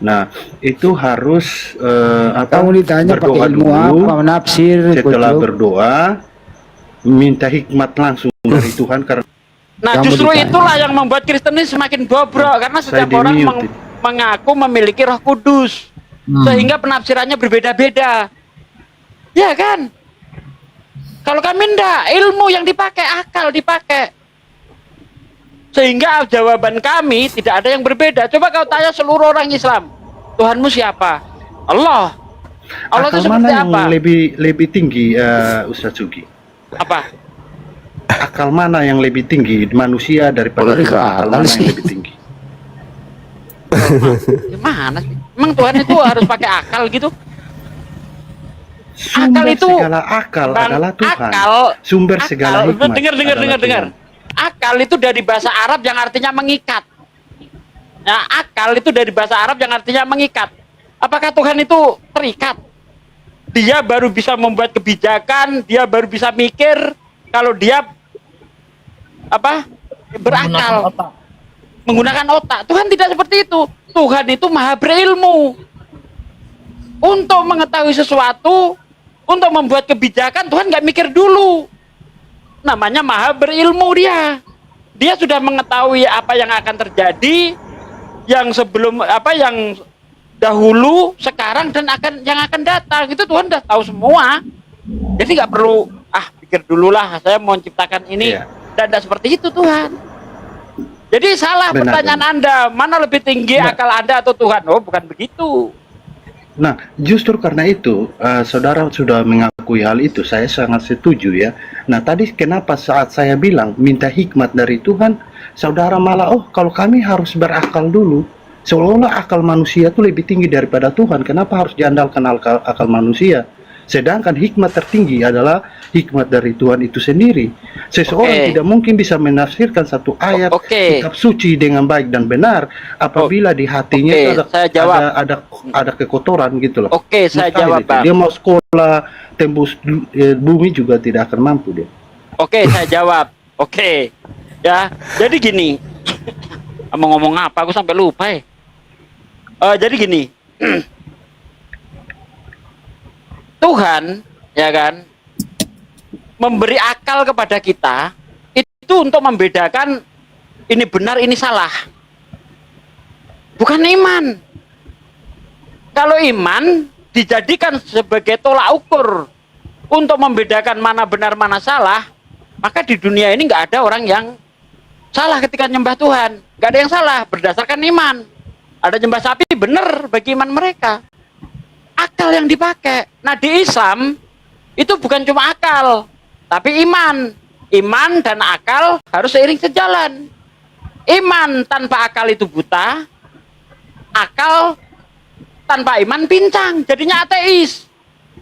Nah, itu harus
Kamu ditanya pakai
berdoa
ilmu
dulu.
apa, menafsir,
Setelah
kucuk.
berdoa, minta hikmat langsung dari Tuhan karena
Nah,
Kamu
justru
ditanya.
itulah yang membuat Kristen ini semakin bobrok karena
Saya
setiap orang
di-mute.
mengaku memiliki Roh Kudus. Sehingga penafsirannya berbeda-beda. Ya kan? Kalau kami enggak, ilmu yang dipakai, akal dipakai. Sehingga jawaban kami tidak ada yang berbeda. Coba kau tanya seluruh orang Islam, Tuhanmu siapa? Allah. Allah itu
akal
seperti
mana yang
apa?
lebih tinggi, Ustaz Sugi?
Apa?
Akal mana yang lebih tinggi manusia daripada
Boleh
Tuhan? Akal
akal
mana
sih.
yang lebih tinggi?
Gimana sih? Emang Tuhan itu harus pakai akal gitu?
Sumber
itu,
segala akal
Bang,
adalah Tuhan. Sumber segala
akal,
hikmat.
dengar.
adalah Tuhan.
Akal itu dari bahasa Arab yang artinya mengikat. Nah, akal itu dari bahasa Arab yang artinya mengikat. Apakah Tuhan itu terikat? Dia baru bisa membuat kebijakan, dia baru bisa mikir kalau dia berakal, menggunakan otak. Tuhan tidak seperti itu. Tuhan itu maha berilmu. Untuk mengetahui sesuatu, untuk membuat kebijakan, Tuhan nggak mikir dulu. Namanya maha berilmu dia. Dia sudah mengetahui apa yang akan terjadi, yang sebelum yang dahulu, sekarang dan yang akan datang. Itu Tuhan udah tahu semua. Jadi nggak perlu pikir dulu lah, saya mau menciptakan ini.
Iya.
Dan tidak seperti itu Tuhan. Jadi salah
Benar,
pertanyaan Anda, mana lebih tinggi akal Anda atau Tuhan? Oh, bukan begitu.
Nah, justru karena itu, saudara sudah mengakui hal itu, saya sangat setuju ya. Nah, tadi kenapa saat saya bilang minta hikmat dari Tuhan, saudara malah, kalau kami harus berakal dulu. Seolah-olah akal manusia itu lebih tinggi daripada Tuhan. Kenapa harus diandalkan akal manusia? Sedangkan hikmat tertinggi adalah hikmat dari Tuhan itu sendiri. Seseorang tidak mungkin bisa menafsirkan satu ayat kitab suci dengan baik dan benar apabila di hatinya itu ada kekotoran gitu loh.
Saya jawab, Bang.
Dia mau sekolah tembus bumi juga tidak akan mampu dia.
Saya jawab. Ya, jadi gini. Mau ngomong apa? Aku sampai lupa ya. Jadi gini. Tuhan, ya kan, memberi akal kepada kita itu untuk membedakan ini benar, ini salah. Bukan iman. Kalau iman dijadikan sebagai tolak ukur untuk membedakan mana benar, mana salah, maka di dunia ini nggak ada orang yang salah ketika nyembah Tuhan. Nggak ada yang salah berdasarkan iman. Ada nyembah sapi benar bagi iman mereka. Akal yang dipakai. Nah, di Islam itu bukan cuma akal, tapi iman. Iman dan akal harus seiring sejalan. Iman tanpa akal itu buta, akal tanpa iman pincang, jadinya ateis.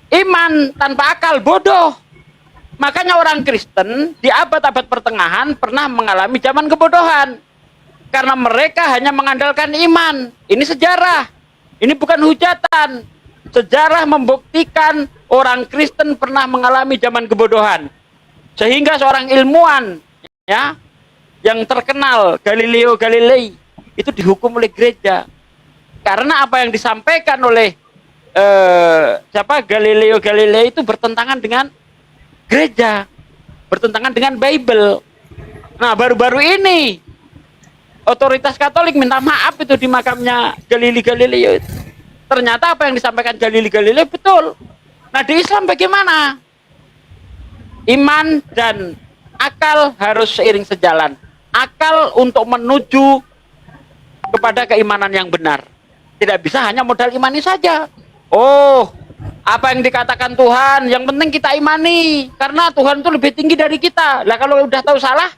Iman tanpa akal bodoh. Makanya orang Kristen di abad-abad pertengahan pernah mengalami zaman kebodohan. Karena mereka hanya mengandalkan iman. Ini sejarah. Ini bukan hujatan. Sejarah membuktikan orang Kristen pernah mengalami zaman kebodohan. Sehingga seorang ilmuwan ya yang terkenal, Galileo Galilei, itu dihukum oleh gereja. Karena apa yang disampaikan oleh Galileo Galilei itu bertentangan dengan gereja, bertentangan dengan Bible. Nah, baru-baru ini otoritas Katolik minta maaf itu di makamnya Galileo Galilei. Ternyata apa yang disampaikan Galileo Galilei betul. Nah, di Islam bagaimana? Iman dan akal harus seiring sejalan. Akal untuk menuju kepada keimanan yang benar. Tidak bisa hanya modal imani saja. Oh, apa yang dikatakan Tuhan, yang penting kita imani. Karena Tuhan itu lebih tinggi dari kita. Lah kalau udah tahu salah,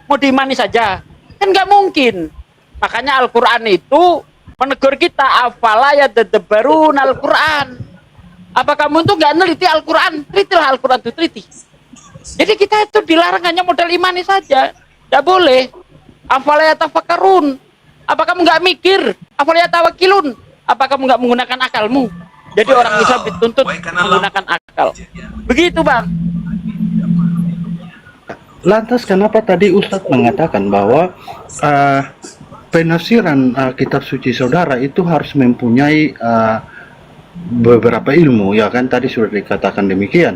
mau diimani saja. Kan nggak mungkin. Makanya Al-Quran itu menegur kita, afala yatadabbarun Al-Quran. Apa kamu itu nggak neliti Al-Quran? Telitilah Al-Quran itu, teliti. Jadi kita itu dilarang hanya modal imani saja. Tidak boleh. Afala yatafakkarun. Apa kamu nggak mikir? Afala yatawakilun. Apa kamu nggak menggunakan akalmu? Jadi orang Islam dituntut menggunakan akal. Begitu, Bang.
Lantas kenapa tadi Ustadz mengatakan bahwa penafsiran kitab suci saudara itu harus mempunyai beberapa ilmu, ya kan, tadi sudah dikatakan demikian.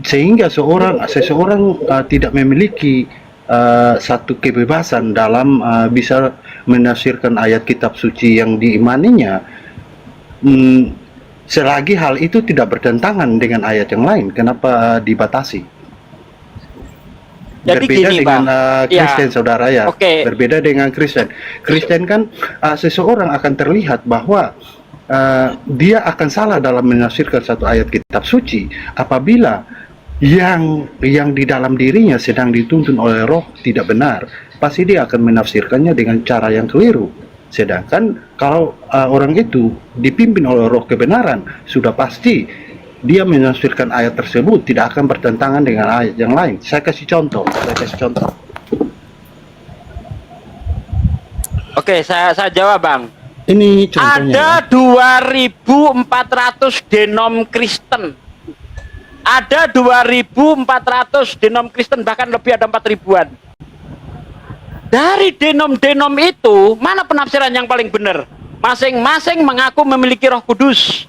Sehingga seseorang tidak memiliki satu kebebasan dalam bisa menafsirkan ayat kitab suci yang diimaninya, selagi hal itu tidak bertentangan dengan ayat yang lain. Kenapa dibatasi?
Jadi
berbeda
gini,
dengan Kristen,
ya.
saudara, ya.
Oke.
Berbeda dengan Kristen. Kristen kan seseorang akan terlihat bahwa dia akan salah dalam menafsirkan satu ayat kitab suci apabila yang di dalam dirinya sedang dituntun oleh roh tidak benar. Pasti dia akan menafsirkannya dengan cara yang keliru. Sedangkan kalau orang itu dipimpin oleh roh kebenaran, sudah pasti dia menafsirkan ayat tersebut tidak akan bertentangan dengan ayat yang lain. Saya kasih contoh.
Oke, saya jawab, Bang.
Ini contohnya.
Ada 2.400 denom Kristen. Ada 2.400 denom Kristen, bahkan lebih ada 4.000-an. Dari denom-denom itu, mana penafsiran yang paling benar? Masing-masing mengaku memiliki Roh Kudus.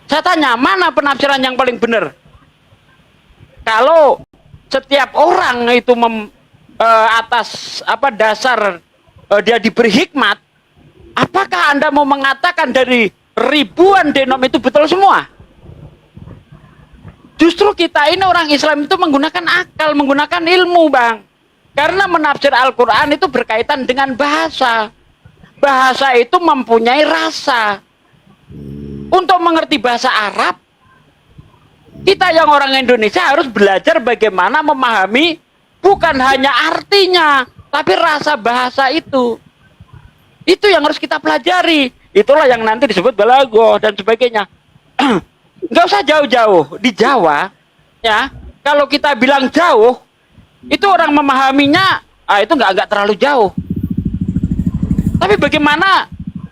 Saya tanya, mana penafsiran yang paling benar? Kalau setiap orang itu atas dasar dia diberi hikmat, apakah Anda mau mengatakan dari ribuan denom itu betul semua? Justru kita ini orang Islam itu menggunakan akal, menggunakan ilmu, Bang. Karena menafsir Al-Quran itu berkaitan dengan bahasa. Bahasa itu mempunyai rasa. Untuk mengerti bahasa Arab, kita yang orang Indonesia harus belajar bagaimana memahami bukan hanya artinya, tapi rasa bahasa itu. Itu yang harus kita pelajari. Itulah yang nanti disebut balaghah dan sebagainya. Nggak usah jauh-jauh. Di Jawa, ya, kalau kita bilang jauh, itu orang memahaminya, itu nggak terlalu jauh. Tapi bagaimana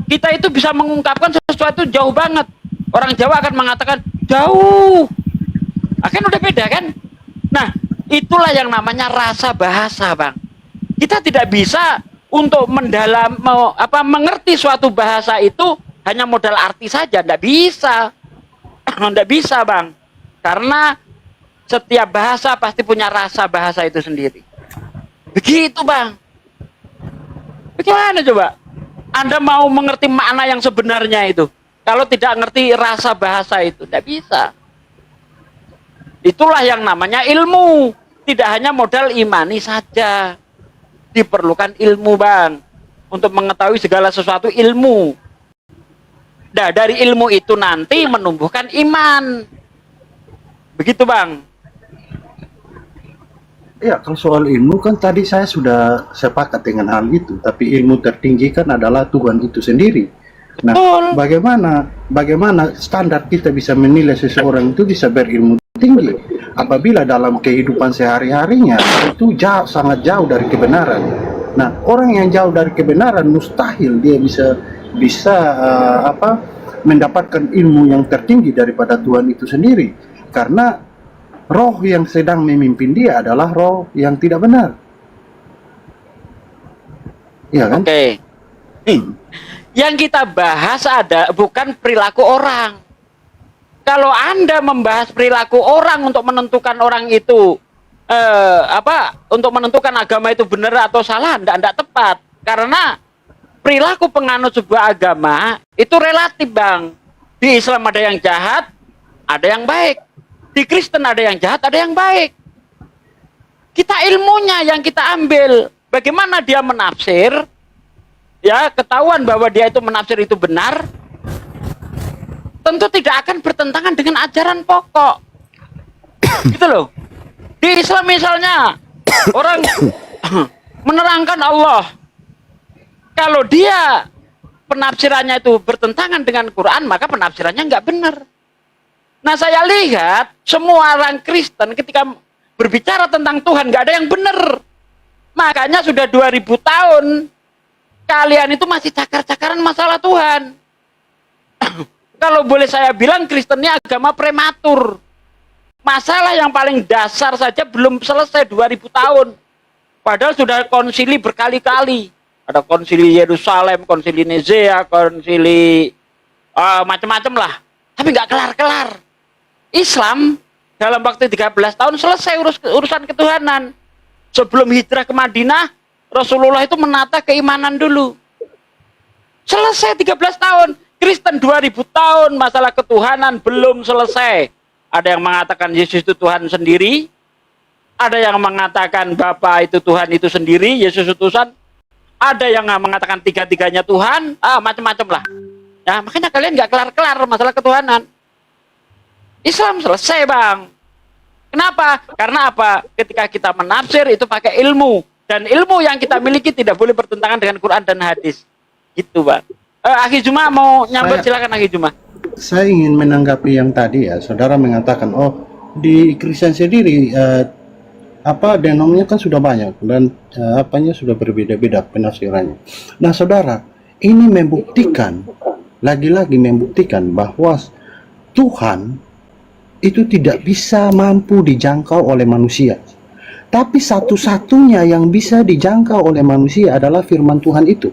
kita itu bisa mengungkapkan sesuatu jauh banget? Orang Jawa akan mengatakan jauh. Kan udah beda kan? Nah, itulah yang namanya rasa bahasa, Bang. Kita tidak bisa untuk mengerti suatu bahasa itu hanya modal arti saja, tidak bisa. Tidak bisa, Bang. Karena setiap bahasa pasti punya rasa bahasa itu sendiri. Begitu, Bang. Bagaimana coba? Anda mau mengerti makna yang sebenarnya itu, kalau tidak ngerti rasa bahasa itu, tidak bisa. Itulah yang namanya ilmu. Tidak hanya modal imani saja. Diperlukan ilmu, Bang. Untuk mengetahui segala sesuatu, ilmu. Nah, dari ilmu itu nanti menumbuhkan iman. Begitu Bang.
Ya, kalau soal ilmu kan tadi saya sudah sepakat dengan hal itu, tapi ilmu tertinggi kan adalah Tuhan itu sendiri. Nah,
Betul.
bagaimana standar kita bisa menilai seseorang itu bisa berilmu tinggi apabila dalam kehidupan sehari-harinya itu sangat jauh dari kebenaran. Nah, orang yang jauh dari kebenaran mustahil dia bisa mendapatkan ilmu yang tertinggi daripada Tuhan itu sendiri, karena roh yang sedang memimpin dia adalah roh yang tidak benar. Iya kan?
Oke. Yang kita bahas bukan perilaku orang. Kalau Anda membahas perilaku orang untuk menentukan orang itu untuk menentukan agama itu benar atau salah, tidak tepat. Karena perilaku penganut sebuah agama itu relatif, Bang. Di Islam ada yang jahat, ada yang baik. Di Kristen ada yang jahat, ada yang baik. Kita ilmunya yang kita ambil. Bagaimana dia menafsir, ya, ketahuan bahwa dia itu menafsir itu benar, tentu tidak akan bertentangan dengan ajaran pokok. Gitu loh. Di Islam misalnya, orang menerangkan Allah. Kalau dia penafsirannya itu bertentangan dengan Quran, maka penafsirannya nggak benar. Nah, saya lihat semua orang Kristen ketika berbicara tentang Tuhan nggak ada yang benar. Makanya sudah 2000 tahun kalian itu masih cakar-cakaran masalah Tuhan. Kalau boleh saya bilang, Kristen ini agama prematur. Masalah yang paling dasar saja belum selesai 2000 tahun. Padahal sudah konsili berkali-kali. Ada konsili Yerusalem, konsili Nicea, konsili macam-macam lah. Tapi nggak kelar-kelar. Islam dalam waktu 13 tahun selesai urusan ketuhanan. Sebelum hijrah ke Madinah, Rasulullah itu menata keimanan dulu. Selesai 13 tahun. Kristen 2000 tahun masalah ketuhanan belum selesai. Ada yang mengatakan Yesus itu Tuhan sendiri. Ada yang mengatakan Bapa itu Tuhan itu sendiri, Yesus itu Tuhan. Ada yang mengatakan tiga-tiganya Tuhan. Macam-macam lah. Ya, makanya kalian nggak kelar-kelar masalah ketuhanan. Islam selesai, Bang. Kenapa? Karena apa? Ketika kita menafsir itu pakai ilmu. Dan ilmu yang kita miliki tidak boleh bertentangan dengan Quran dan hadis. Gitu, Bang. Akhi Juma mau nyambut, silakan Akhi Juma.
Saya ingin menanggapi yang tadi ya, saudara mengatakan, di Kristen sendiri denomnya kan sudah banyak dan apanya sudah berbeda-beda penafsirannya. Nah, saudara, ini membuktikan, lagi-lagi membuktikan bahwa Tuhan itu tidak bisa mampu dijangkau oleh manusia. Tapi satu-satunya yang bisa dijangkau oleh manusia adalah firman Tuhan itu.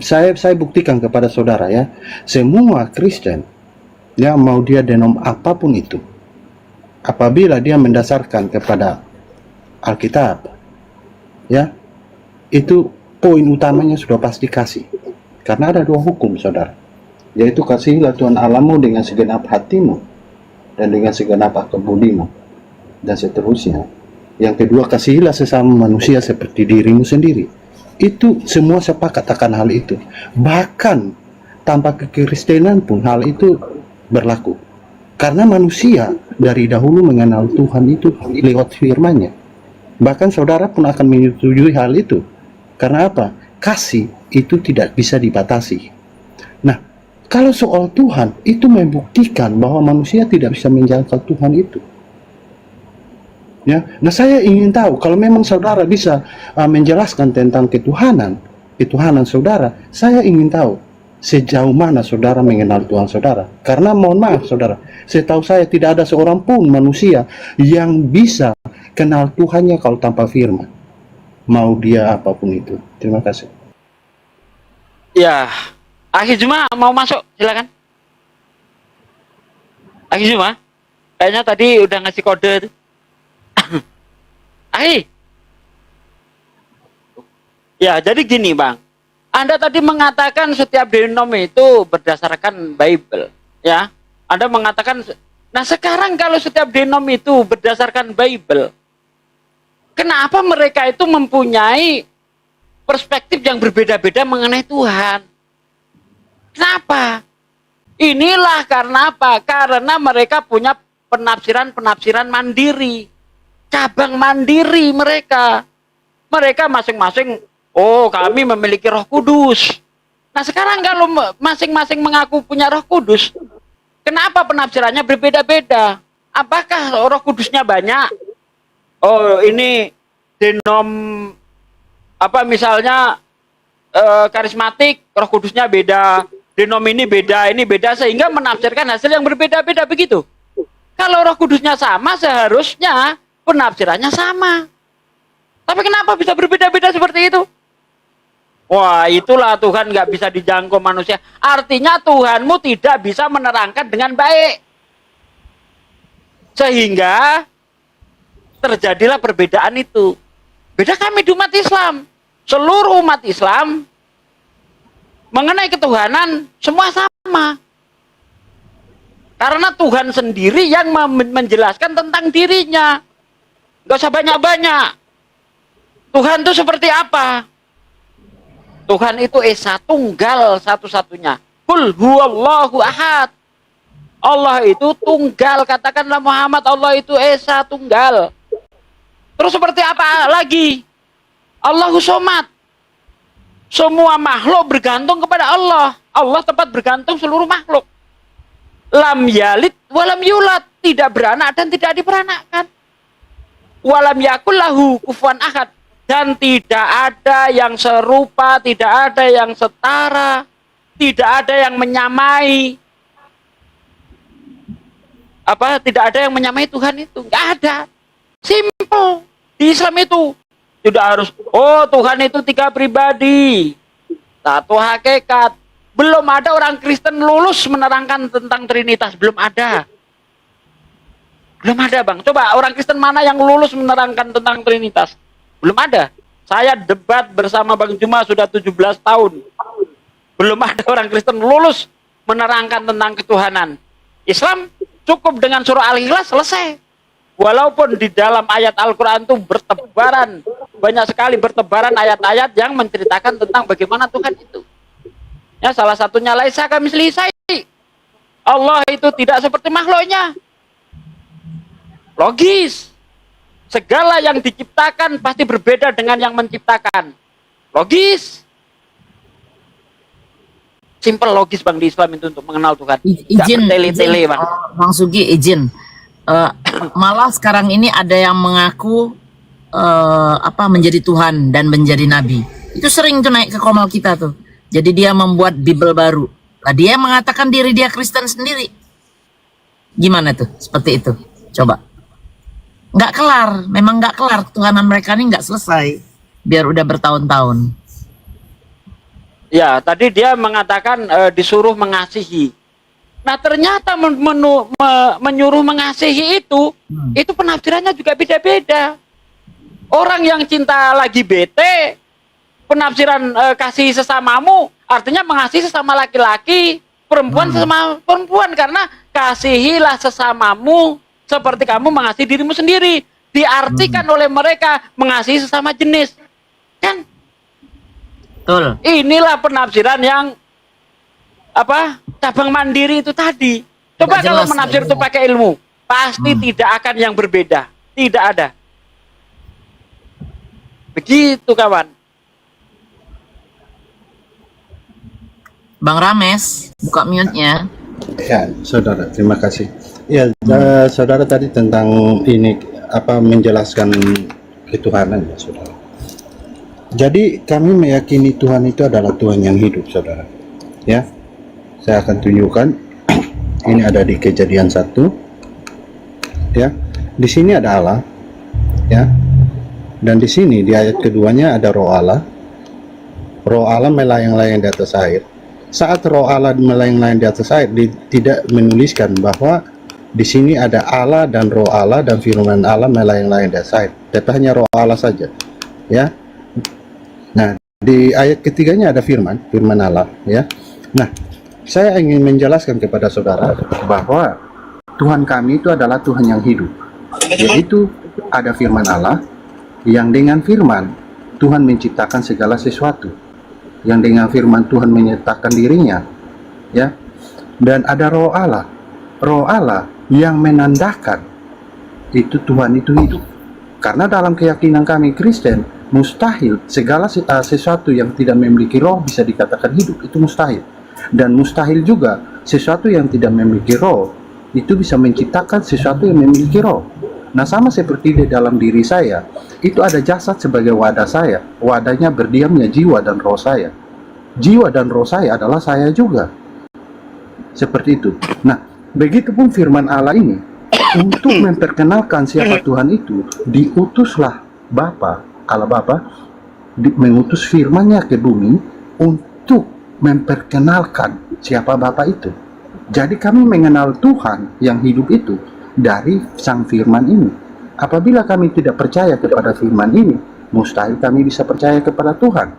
Saya buktikan kepada saudara ya, semua Kristen, ya mau dia denom apapun itu, apabila dia mendasarkan kepada Alkitab, ya, itu poin utamanya sudah pasti kasih. Karena ada dua hukum, saudara, yaitu kasihilah Tuhan Allahmu dengan segenap hatimu dan dengan segenap akal budimu, dan seterusnya. Yang kedua, kasihilah sesama manusia seperti dirimu sendiri. Itu semua sepakat akan hal itu. Bahkan tanpa kekristenan pun hal itu berlaku. Karena manusia dari dahulu mengenal Tuhan itu lewat firman-Nya. Bahkan saudara pun akan menyetujui hal itu. Karena apa? Kasih itu tidak bisa dibatasi. Nah, kalau soal Tuhan, itu membuktikan bahwa manusia tidak bisa menjangkau Tuhan itu. Ya, nah saya ingin tahu kalau memang saudara bisa menjelaskan tentang ketuhanan saudara, saya ingin tahu sejauh mana saudara mengenal Tuhan saudara. Karena mohon maaf saudara, setahu saya tidak ada seorang pun manusia yang bisa kenal Tuhannya kalau tanpa firman, mau dia apapun itu. Terima kasih.
Ya, Akhi Juma mau masuk, silakan. Akhi Juma, kayaknya tadi udah ngasih kode tuh. Ya, jadi gini Bang, Anda tadi mengatakan setiap denom itu berdasarkan Bible, ya. Anda mengatakan, nah sekarang kalau setiap denom itu berdasarkan Bible, kenapa mereka itu mempunyai perspektif yang berbeda-beda mengenai Tuhan? Kenapa? Inilah karena apa? Karena mereka punya penafsiran mandiri, cabang mandiri mereka. Mereka masing-masing, oh kami memiliki Roh Kudus. Nah sekarang kalau masing-masing mengaku punya Roh Kudus, kenapa penafsirannya berbeda-beda? Apakah Roh Kudusnya banyak? Oh ini denom apa misalnya karismatik, Roh Kudusnya beda, denom ini beda, sehingga menafsirkan hasil yang berbeda-beda begitu. Kalau Roh Kudusnya sama, seharusnya penafsirannya sama. Tapi kenapa bisa berbeda-beda seperti itu? Wah, itulah Tuhan nggak bisa dijangkau manusia. Artinya Tuhanmu tidak bisa menerangkan dengan baik. Sehingga terjadilah perbedaan itu. Beda kami di umat Islam. Seluruh umat Islam mengenai ketuhanan semua sama. Karena Tuhan sendiri yang menjelaskan tentang dirinya. Gak usah banyak-banyak. Tuhan itu seperti apa? Tuhan itu Esa Tunggal satu-satunya. Qul huwallahu ahad. Allah itu tunggal. Katakanlah Muhammad, Allah itu Esa Tunggal. Terus seperti apa lagi? Allahu Somad. Semua makhluk bergantung kepada Allah. Allah tempat bergantung seluruh makhluk. Lam yalid walam yulad, tidak beranak dan tidak diperanakkan. Walam yakul lahu kufuwan ahad, dan tidak ada yang serupa, tidak ada yang setara, tidak ada yang menyamai. Apa? Tidak ada yang menyamai Tuhan itu, nggak ada. Simple. Di Islam itu tidak harus, oh Tuhan itu 3 pribadi, 1 hakikat. Belum ada orang Kristen lulus menerangkan tentang Trinitas. Belum ada. Belum ada, Bang. Coba orang Kristen mana yang lulus menerangkan tentang Trinitas? Belum ada. Saya debat bersama Bang Juma sudah 17 tahun. Belum ada orang Kristen lulus menerangkan tentang ketuhanan. Islam cukup dengan surah Al-Ikhlas selesai. Walaupun di dalam ayat Al-Quran itu bertebaran, banyak sekali bertebaran ayat-ayat yang menceritakan tentang bagaimana Tuhan itu. Ya, salah satunya laisa kamitslihi syai'. Allah itu tidak seperti makhluknya. Logis. Segala yang diciptakan pasti berbeda dengan yang menciptakan. Logis. Simple logis, Bang, di Islam itu untuk mengenal Tuhan.
Izin,
tele-tele, Bang.
Bang Sugi, izin. Malah sekarang ini ada yang mengaku menjadi Tuhan dan menjadi Nabi. Itu sering tuh naik ke komal kita tuh. Jadi dia membuat Bible baru. Nah, dia mengatakan diri dia Kristen sendiri. Gimana tuh? Seperti itu. Coba. Nggak kelar. Memang nggak kelar. Ketuhanan mereka ini nggak selesai. Biar udah bertahun-tahun.
Ya, tadi dia mengatakan disuruh mengasihi. Nah, ternyata menyuruh mengasihi itu penafsirannya juga beda-beda. Orang yang cinta lagi bete, penafsiran kasih sesamamu artinya mengasihi sesama laki-laki, perempuan sesama perempuan, karena kasihilah sesamamu seperti kamu mengasihi dirimu sendiri. Diartikan oleh mereka mengasihi sesama jenis. Kan?
Betul.
Inilah penafsiran yang cabang mandiri itu tadi. Coba kalau menafsir itu pakai ilmu, pasti tidak akan yang berbeda. Tidak ada. Begitu, kawan.
Bang Rames, buka mute-nya.
Ya, saudara, terima kasih. Ya, saudara tadi tentang ini menjelaskan ketuhanan, ya, saudara. Jadi kami meyakini Tuhan itu adalah Tuhan yang hidup, saudara. Ya, saya akan tunjukkan. Ini ada di Kejadian 1. Ya, di sini ada Allah. Ya, dan di sini di ayat keduanya ada Roh Allah. Roh Allah melayang-layang di atas air. Saat Roh Allah melayang-layang di atas air, tidak menuliskan bahwa di sini ada Allah dan Roh Allah dan firman Allah melayang-layang di atas air. Tapi hanya Roh Allah saja. Ya. Nah, di ayat ketiganya ada firman Allah, ya. Nah, saya ingin menjelaskan kepada saudara bahwa Tuhan kami itu adalah Tuhan yang hidup. Yaitu ada firman Allah yang dengan firman Tuhan menciptakan segala sesuatu. Yang dengan firman Tuhan menyatakan dirinya, ya. Dan ada Roh Allah Roh Allah yang menandakan itu Tuhan itu hidup. Karena dalam keyakinan kami Kristen, mustahil segala sesuatu yang tidak memiliki roh bisa dikatakan hidup, itu mustahil. Dan mustahil juga sesuatu yang tidak memiliki roh itu bisa menciptakan sesuatu yang memiliki roh. Nah, sama seperti di dalam diri saya, itu ada jasad sebagai wadah saya. Wadahnya berdiamnya jiwa dan roh saya. Jiwa dan roh saya adalah saya juga. Seperti itu. Nah, begitupun firman Allah ini, untuk memperkenalkan siapa Tuhan itu, diutuslah Bapa, Allah Bapa, mengutus firman-Nya ke bumi untuk memperkenalkan siapa Bapa itu. Jadi kami mengenal Tuhan yang hidup itu dari sang firman ini. Apabila kami tidak percaya kepada firman ini, mustahil kami bisa percaya kepada Tuhan.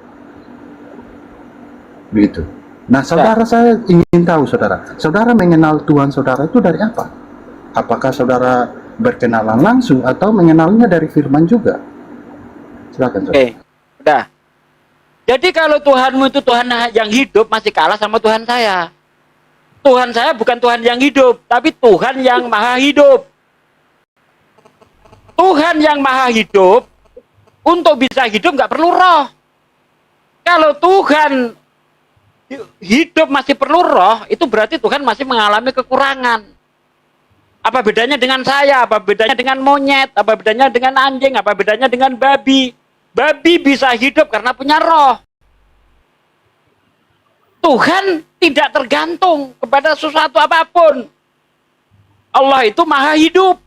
Begitu. Nah, saudara, saya ingin tahu, saudara mengenal Tuhan saudara itu dari apa? Apakah saudara berkenalan langsung atau mengenalnya dari firman juga? Silakan, saudara.
Oke, udah. Jadi kalau Tuhanmu itu Tuhan yang hidup, masih kalah sama Tuhan saya. Tuhan saya bukan Tuhan yang hidup, tapi Tuhan yang maha hidup. Tuhan yang maha hidup, untuk bisa hidup nggak perlu roh. Kalau Tuhan hidup masih perlu roh, itu berarti Tuhan masih mengalami kekurangan. Apa bedanya dengan saya? Apa bedanya dengan monyet? Apa bedanya dengan anjing? Apa bedanya dengan babi? Babi bisa hidup karena punya roh. Tuhan tidak tergantung kepada sesuatu apapun. Allah itu maha hidup.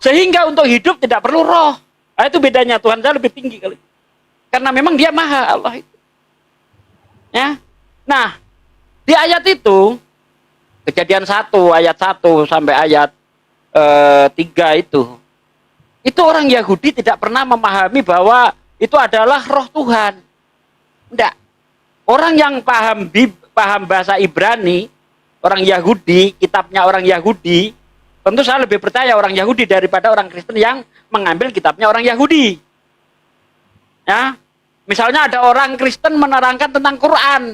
Sehingga untuk hidup tidak perlu roh. Nah, itu bedanya, Tuhan saya lebih tinggi kali. Karena memang dia maha, Allah itu. Ya. Nah, di ayat itu, Kejadian 1 ayat 1 sampai ayat 3 itu orang Yahudi tidak pernah memahami bahwa itu adalah roh Tuhan. Tidak. Orang yang paham bahasa Ibrani, orang Yahudi, kitabnya orang Yahudi, tentu saya lebih percaya orang Yahudi daripada orang Kristen yang mengambil kitabnya orang Yahudi. Ya, misalnya ada orang Kristen menerangkan tentang Quran,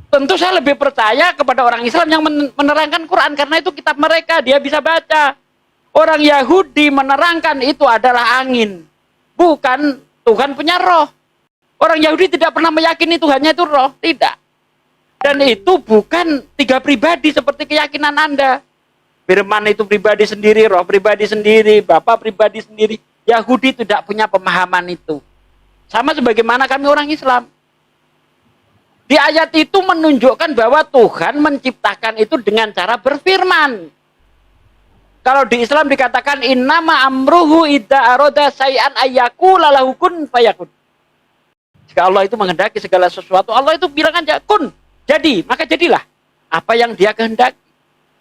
tentu saya lebih percaya kepada orang Islam yang menerangkan Quran karena itu kitab mereka, dia bisa baca. Orang Yahudi menerangkan itu adalah angin, bukan Tuhan punya roh. Orang Yahudi tidak pernah meyakini Tuhannya itu roh, tidak. Dan itu bukan 3 pribadi seperti keyakinan Anda. Firman itu pribadi sendiri, roh pribadi sendiri, Bapa pribadi sendiri. Yahudi tidak punya pemahaman itu. Sama sebagaimana kami orang Islam. Di ayat itu menunjukkan bahwa Tuhan menciptakan itu dengan cara berfirman. Kalau di Islam dikatakan innama amruhu idza arada syai'an ayyakula lahu kun fayakun. Jika Allah itu menghendaki segala sesuatu, Allah itu bilang aja kun, jadi, maka jadilah apa yang dia kehendaki.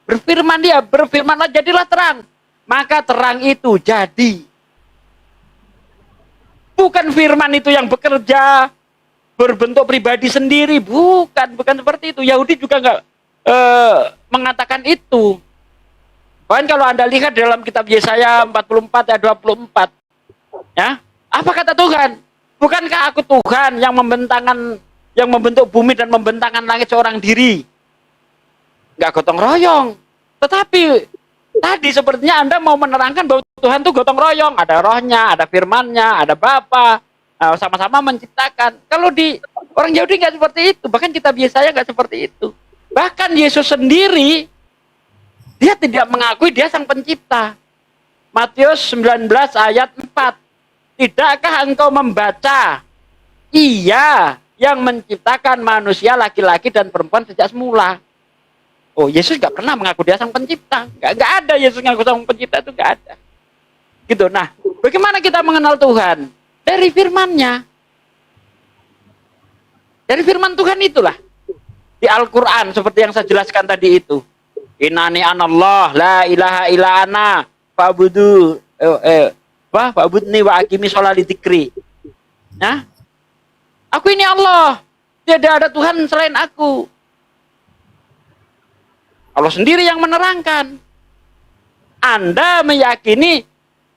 Berfirman dia, berfirmanlah jadilah terang. Maka terang itu jadi. Bukan firman itu yang bekerja berbentuk pribadi sendiri, bukan seperti itu. Yahudi juga nggak mengatakan itu. Bahkan kalau Anda lihat dalam kitab Yesaya 44 ayat 24, ya, apa kata Tuhan? Bukankah aku Tuhan yang membentuk bumi dan membentangkan langit seorang diri? Nggak gotong royong. Tetapi tadi sepertinya Anda mau menerangkan bahwa Tuhan itu gotong royong, ada rohnya, ada firmannya, ada Bapa, sama-sama menciptakan. Kalau di orang Yahudi nggak seperti itu, bahkan kitab Yesaya nggak seperti itu. Bahkan Yesus sendiri, dia tidak mengakui dia sang pencipta. Matius 19 ayat 4. Tidakkah engkau membaca? Ia yang menciptakan manusia laki-laki dan perempuan sejak semula. Oh, Yesus nggak pernah mengaku dia sang pencipta. Nggak ada Yesus ngaku sang pencipta, itu nggak ada. Gitu. Nah, bagaimana kita mengenal Tuhan? Dari firman-Nya. Dari firman Tuhan itulah. Di Al-Quran, seperti yang saya jelaskan tadi itu. Innani anallah, la ilaha illa ana, fa'budu, fa'budni wa aqimi sholati dzikri. Nah, aku ini Allah. Tidak ada Tuhan selain aku. Allah sendiri yang menerangkan. Anda meyakini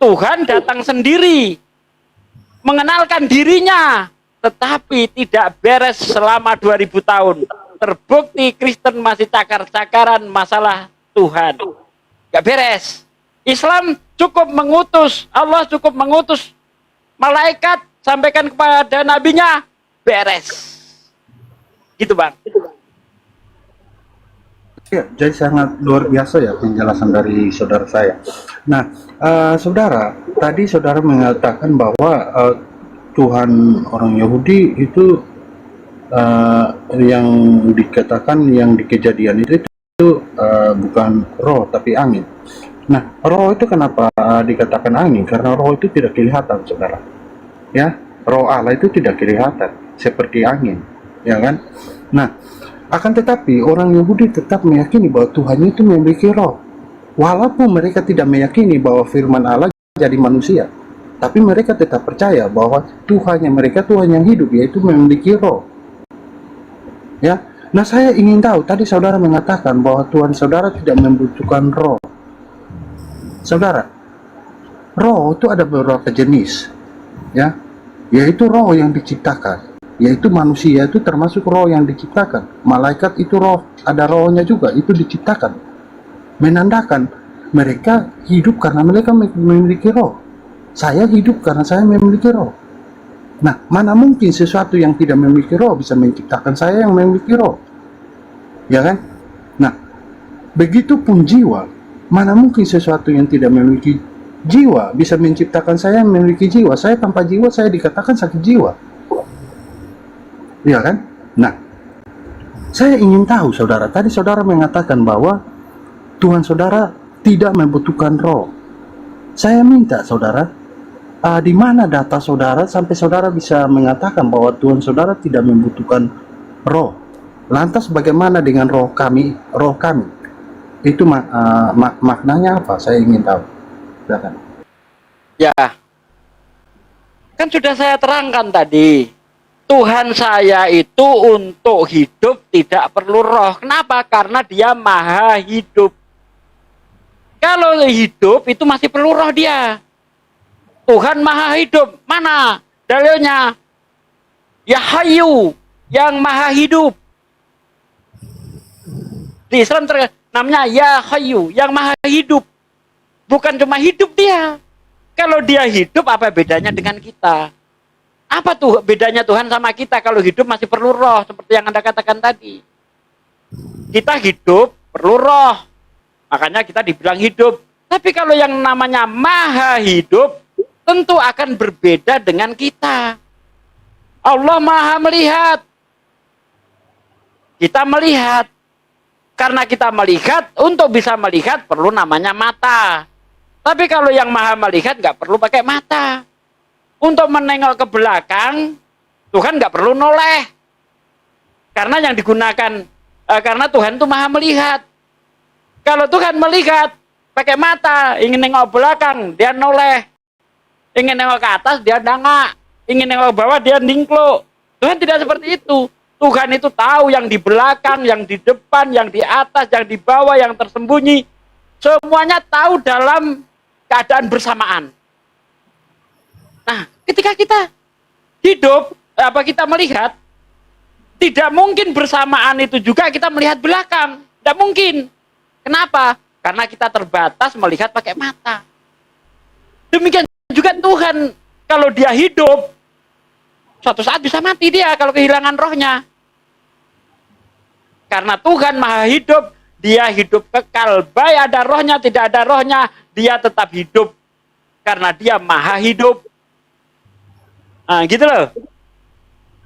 Tuhan datang sendiri, mengenalkan dirinya, tetapi tidak beres selama 2000 tahun. terbukti Kristen masih cakar-cakaran masalah Tuhan. Gak beres. Islam cukup mengutus, Allah cukup mengutus malaikat, sampaikan kepada nabinya, beres. Gitu Bang.
Ya, jadi sangat luar biasa ya penjelasan dari saudara saya. Nah, saudara, tadi saudara mengatakan bahwa Tuhan orang Yahudi itu yang dikatakan yang di Kejadian itu bukan roh tapi angin. Nah, roh itu kenapa dikatakan angin? Karena roh itu tidak kelihatan, saudara. Ya, roh Allah itu tidak kelihatan seperti angin, ya kan? Nah, akan tetapi orang Yahudi tetap meyakini bahwa Tuhan itu memiliki roh. Walaupun mereka tidak meyakini bahwa firman Allah jadi manusia, tapi mereka tetap percaya bahwa Tuhan yang mereka Tuhan yang hidup, yaitu memiliki roh. Ya, nah saya ingin tahu, tadi saudara mengatakan bahwa Tuhan saudara tidak membutuhkan roh. Saudara, roh itu ada beberapa jenis, ya, yaitu roh yang diciptakan, yaitu manusia itu termasuk roh yang diciptakan. Malaikat itu roh, ada rohnya juga, itu diciptakan, menandakan mereka hidup karena mereka memiliki roh. Saya hidup karena saya memiliki roh. Nah, mana mungkin sesuatu yang tidak memiliki roh bisa menciptakan saya yang memiliki roh, ya kan? Nah, begitupun jiwa. Mana mungkin sesuatu yang tidak memiliki jiwa bisa menciptakan saya yang memiliki jiwa. Saya tanpa jiwa, saya dikatakan sakit jiwa. Ya kan? Nah, saya ingin tahu, saudara. Tadi saudara mengatakan bahwa Tuhan saudara tidak membutuhkan roh. Saya minta, saudara, di mana data saudara sampai saudara bisa mengatakan bahwa Tuhan saudara tidak membutuhkan roh? Lantas bagaimana dengan roh kami? Roh kami itu maknanya apa? Saya ingin tahu. Silakan.
Ya, kan sudah saya terangkan tadi. Tuhan saya itu untuk hidup tidak perlu roh. Kenapa? Karena dia maha hidup. Kalau hidup itu masih perlu roh dia. Tuhan maha hidup. Mana dalilnya? Ya Hayyu, yang maha hidup. Di Islam namanya Ya Hayyu, yang maha hidup. Bukan cuma hidup dia. Kalau dia hidup, apa bedanya dengan kita? Apa tuh bedanya Tuhan sama kita? Kalau hidup masih perlu roh, seperti yang Anda katakan tadi. Kita hidup perlu roh, makanya kita dibilang hidup. Tapi kalau yang namanya maha hidup, tentu akan berbeda dengan kita. Allah maha melihat. Kita melihat. Karena kita melihat, untuk bisa melihat perlu namanya mata. Tapi kalau yang maha melihat nggak perlu pakai mata. Untuk menengok ke belakang, Tuhan nggak perlu noleh. Karena yang digunakan, karena Tuhan itu maha melihat. Kalau Tuhan melihat, pakai mata, ingin nengok belakang, dia noleh. Ingin nengok ke atas, dia dangak. Ingin nengok ke bawah, dia ningklo. Tuhan tidak seperti itu. Tuhan itu tahu yang di belakang, yang di depan, yang di atas, yang di bawah, yang tersembunyi. Semuanya tahu dalam keadaan bersamaan. Nah, ketika kita hidup, kita melihat, tidak mungkin bersamaan itu juga kita melihat belakang. Tidak mungkin. Kenapa? Karena kita terbatas melihat pakai mata. Demikian juga Tuhan, kalau dia hidup, suatu saat bisa mati dia kalau kehilangan rohnya. Karena Tuhan maha hidup, dia hidup kekal. Baik ada rohnya, tidak ada rohnya, dia tetap hidup. Karena dia maha hidup. Nah, gitu loh.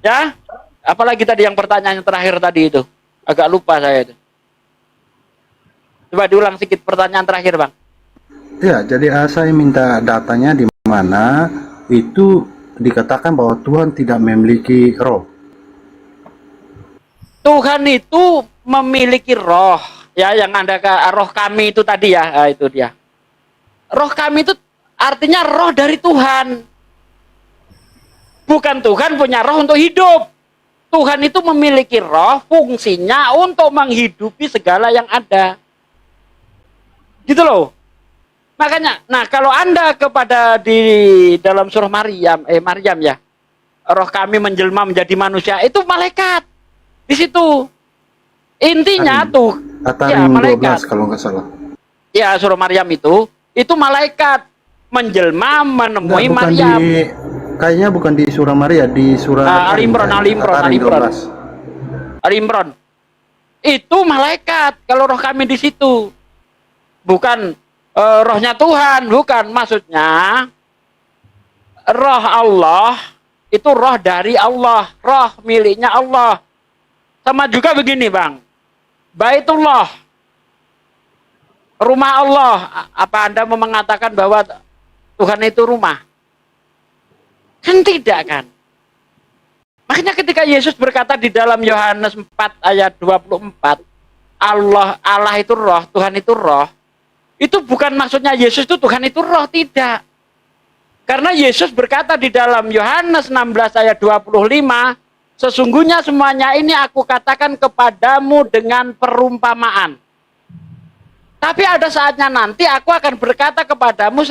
Ya, apalagi tadi yang pertanyaan yang terakhir tadi itu. Agak lupa saya itu. Coba diulang sedikit pertanyaan terakhir, Bang.
Ya, jadi saya minta datanya di mana itu dikatakan bahwa Tuhan tidak memiliki roh.
Tuhan itu memiliki roh, ya, yang Anda roh kami itu tadi ya, itu dia. Roh kami itu artinya roh dari Tuhan. Bukan Tuhan punya roh untuk hidup. Tuhan itu memiliki roh, fungsinya untuk menghidupi segala yang ada. Gitu loh. Makanya, nah kalau Anda kepada di dalam surah Maryam ya, roh kami menjelma menjadi manusia, itu malaikat. Di situ. Intinya tuh, ya
Atarim
malaikat.
12 kalau nggak salah.
Ya, surah Maryam itu malaikat menjelma menemui
Bukan
Maryam.
Kayaknya bukan di surah Maria, di surah
Ali Imran,
kayaknya.
Ali Imran,
Atarim
Ali Imran.
12.
Ali Imran. Itu malaikat kalau roh kami di situ. Bukan rohnya Tuhan, bukan. Maksudnya roh Allah itu roh dari Allah, roh miliknya Allah. Sama juga begini, Bang. Baitullah, rumah Allah. Apa Anda mau mengatakan bahwa Tuhan itu rumah? Kan tidak, kan? Makanya ketika Yesus berkata di dalam Yohanes 4 ayat 24, Allah itu roh, Tuhan itu roh, itu bukan maksudnya Yesus itu Tuhan itu roh, tidak. Karena Yesus berkata di dalam Yohanes 16 ayat 25, sesungguhnya semuanya ini aku katakan kepadamu dengan perumpamaan. Tapi ada saatnya nanti aku akan berkata kepadamu